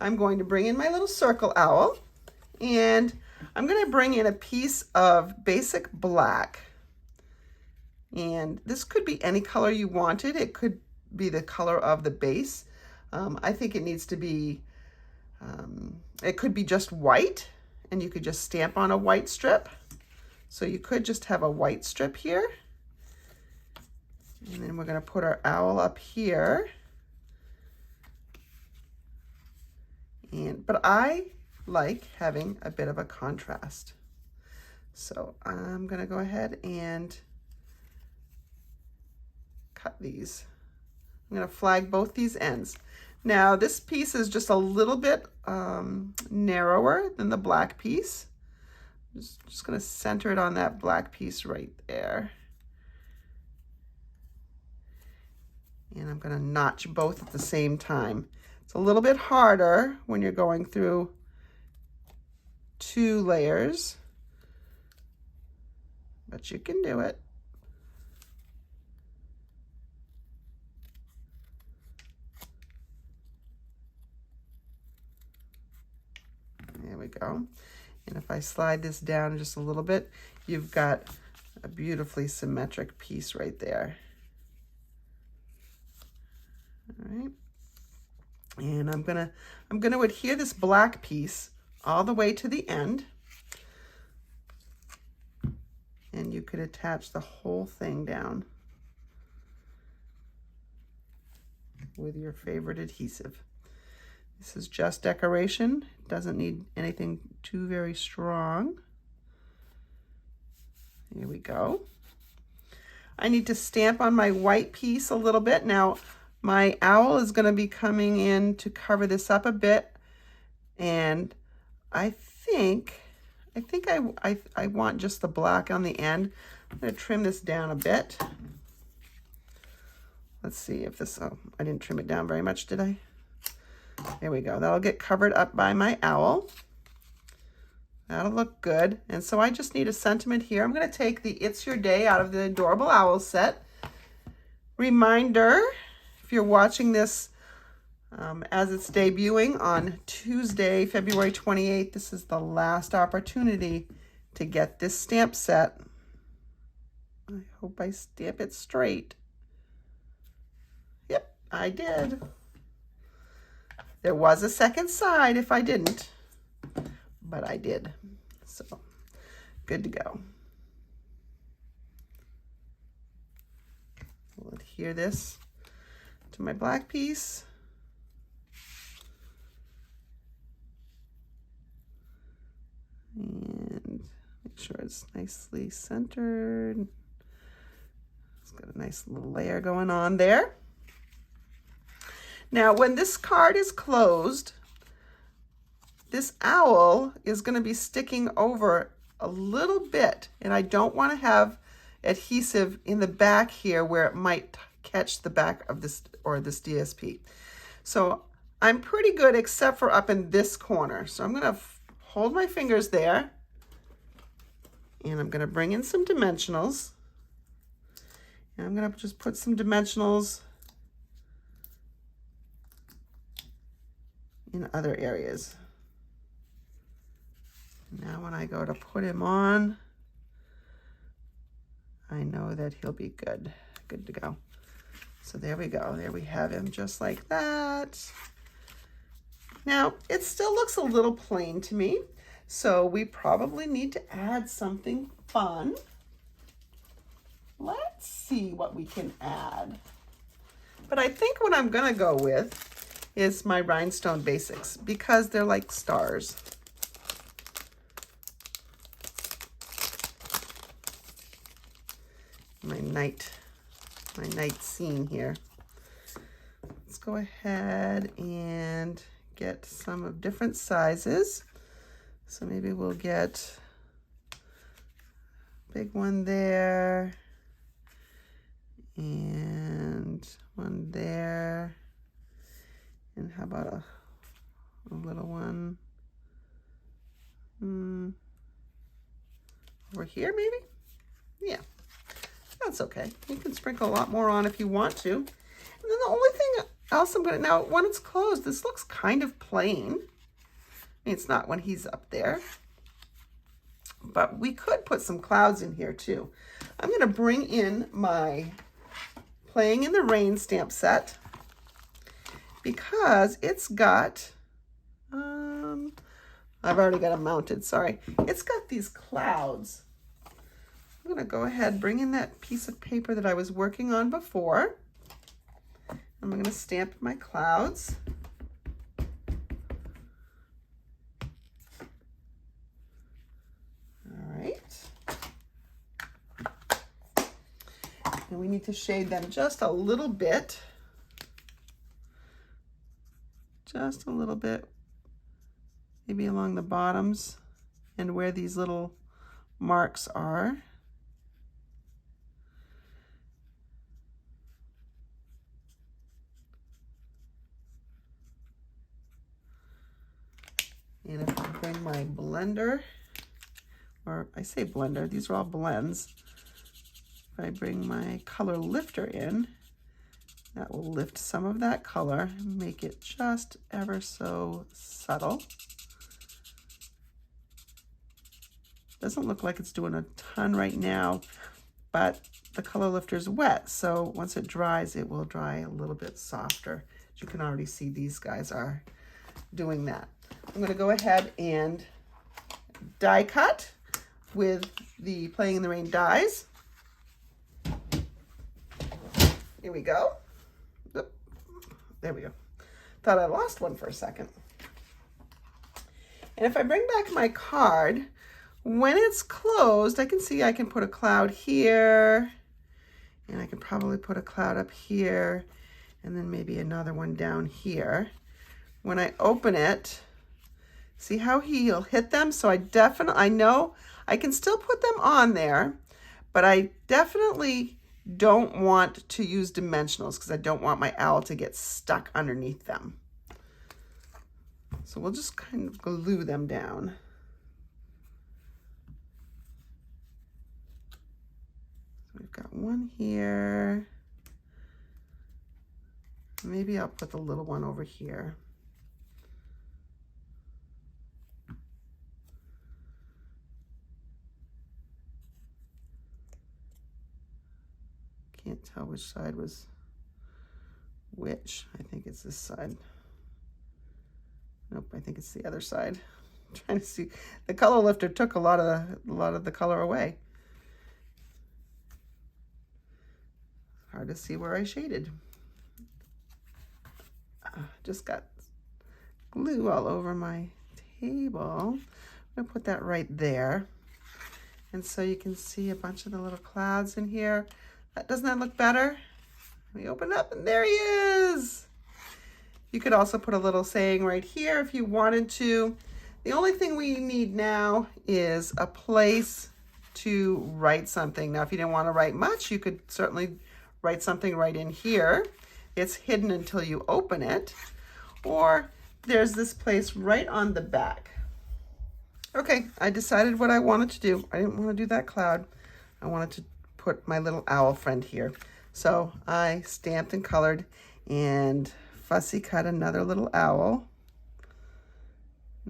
I'm going to bring in my little circle owl, and I'm going to bring in a piece of basic black. And this could be any color you wanted. It could be the color of the base. I think it needs to be, it could be just white, and you could just stamp on a white strip. So you could just have a white strip here. And then we're going to put our owl up here. But I like having a bit of a contrast. So I'm going to go ahead and cut these I'm going to flag both these ends. Now this piece is just a little bit narrower than the black piece. Just going to center it on that black piece right there. And I'm going to notch both at the same time. It's a little bit harder when you're going through 2 layers, but you can do it. There we go. And if I slide this down just a little bit, you've got a beautifully symmetric piece right there. All right. And I'm gonna adhere this black piece all the way to the end. And you could attach the whole thing down with your favorite adhesive. This is just decoration. It doesn't need anything too very strong. Here we go. I need to stamp on my white piece a little bit. Now, my owl is going to be coming in to cover this up a bit. And I think I want just the black on the end. I'm going to trim this down a bit. Let's see if this, oh, I didn't trim it down very much, did I? There we go. That'll get covered up by my owl. That'll look good. And so I just need a sentiment here. I'm going to take the It's Your Day out of the Adorable Owl set. Reminder, if you're watching this as it's debuting on Tuesday, February 28th, this is the last opportunity to get this stamp set. I hope I stamp it straight. Yep, I did. There was a second side if I didn't, but I did. So, good to go. We'll adhere this to my black piece. And make sure it's nicely centered. It's got a nice little layer going on there. Now, when this card is closed, this owl is going to be sticking over a little bit, and I don't want to have adhesive in the back here where it might catch the back of this or this DSP. So I'm pretty good except for up in this corner. So I'm going to hold my fingers there, and I'm going to bring in some dimensionals, and I'm going to just put some dimensionals in other areas. Now when I go to put him on, I know that he'll be good to go. So there we go. There we have him just like that. Now it still looks a little plain to me, so we probably need to add something fun. Let's see what we can add. But I think what I'm gonna go with is my Rhinestone Basics because they're like stars. My night scene here. Let's go ahead and get some of different sizes. So maybe we'll get a big one there and one there. And how about a little one over here maybe? Yeah, that's okay. You can sprinkle a lot more on if you want to. And then the only thing else I'm gonna, now when it's closed, this looks kind of plain. I mean, it's not when he's up there, but we could put some clouds in here too. I'm gonna bring in my Playing in the Rain stamp set because it's got, I've already got them mounted, sorry. It's got these clouds. I'm gonna go ahead, bring in that piece of paper that I was working on before. I'm gonna stamp my clouds. All right. And we need to shade them just a little bit. just a little bit, maybe along the bottoms and where these little marks are. And if I bring my blender, or I say blender, these are all blends. If I bring my color lifter in, that will lift some of that color, make it just ever so subtle. Doesn't look like it's doing a ton right now, but the color lifter is wet, so once it dries, it will dry a little bit softer. As you can already see, these guys are doing that. I'm gonna go ahead and die cut with the Playing in the Rain dies. Here we go. Oop. There we go. Thought I lost one for a second. And if I bring back my card, when it's closed, I can see I can put a cloud here, and I can probably put a cloud up here, and then maybe another one down here. When I open it, see how he'll hit them? So I know I can still put them on there, but I definitely don't want to use dimensionals because I don't want my owl to get stuck underneath them. So we'll just kind of glue them down. So we've got one here. Maybe I'll put the little one over here. Can't tell which side was which. I think it's this side. Nope, I think it's the other side. I'm trying to see. The color lifter took a lot of the color away. Hard to see where I shaded. Just got glue all over my table. I'm gonna put that right there. And so you can see a bunch of the little clouds in here. Doesn't that look better? Let me open up and there he is. You could also put a little saying right here if you wanted to. The only thing we need now is a place to write something. Now, if you didn't want to write much, you could certainly write something right in here. It's hidden until you open it. Or there's this place right on the back. Okay, I decided what I wanted to do. I didn't want to do that cloud. I wanted to put my little owl friend here. So I stamped and colored and fussy cut another little owl.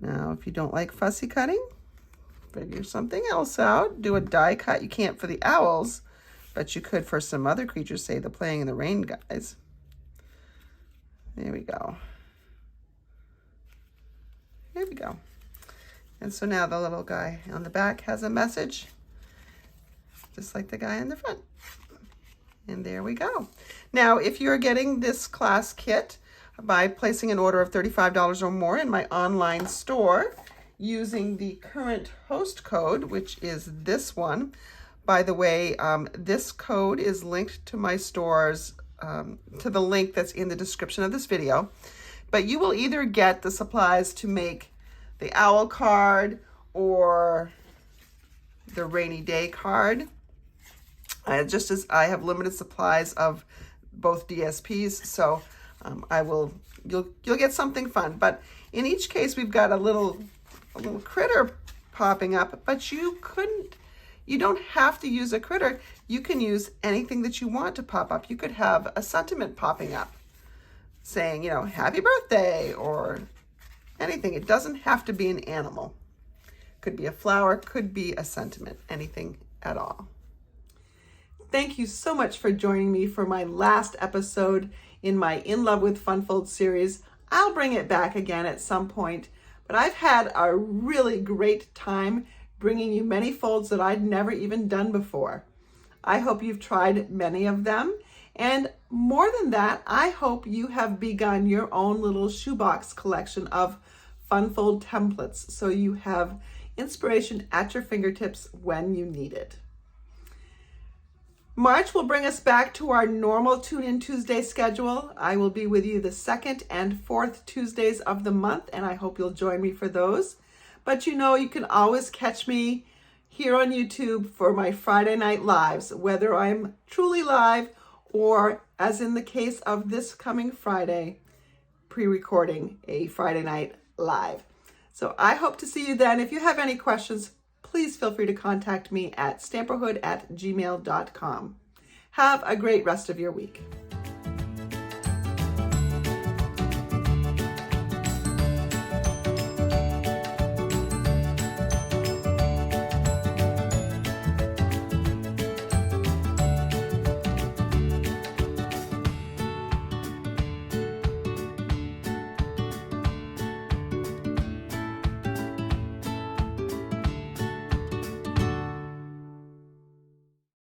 Now, if you don't like fussy cutting, figure something else out. Do a die cut. You can't for the owls, but you could for some other creatures, say the Playing in the Rain guys. There we go. There we go. And so now the little guy on the back has a message, just like the guy in the front. And there we go. Now, if you're getting this class kit by placing an order of $35 or more in my online store using the current host code, which is this one. By the way, this code is linked to my stores, to the link that's in the description of this video. But you will either get the supplies to make the owl card or the rainy day card. Just as I have limited supplies of both DSPs, so you'll get something fun. But in each case, we've got a little critter popping up. But you don't have to use a critter. You can use anything that you want to pop up. You could have a sentiment popping up, saying, you know, happy birthday or anything. It doesn't have to be an animal. Could be a flower, could be a sentiment, anything at all. Thank you so much for joining me for my last episode in my In Love with Funfold series. I'll bring it back again at some point, but I've had a really great time bringing you many folds that I'd never even done before. I hope you've tried many of them, and more than that, I hope you have begun your own little shoebox collection of Funfold templates so you have inspiration at your fingertips when you need it. March will bring us back to our normal Tune In Tuesday schedule. I will be with you the second and fourth Tuesdays of the month, and I hope you'll join me for those. But you know, you can always catch me here on YouTube for my Friday night lives, whether I'm truly live or, as in the case of this coming Friday, pre-recording a Friday night live. So I hope to see you then. If you have any questions, please feel free to contact me at stamperhood@gmail.com. Have a great rest of your week.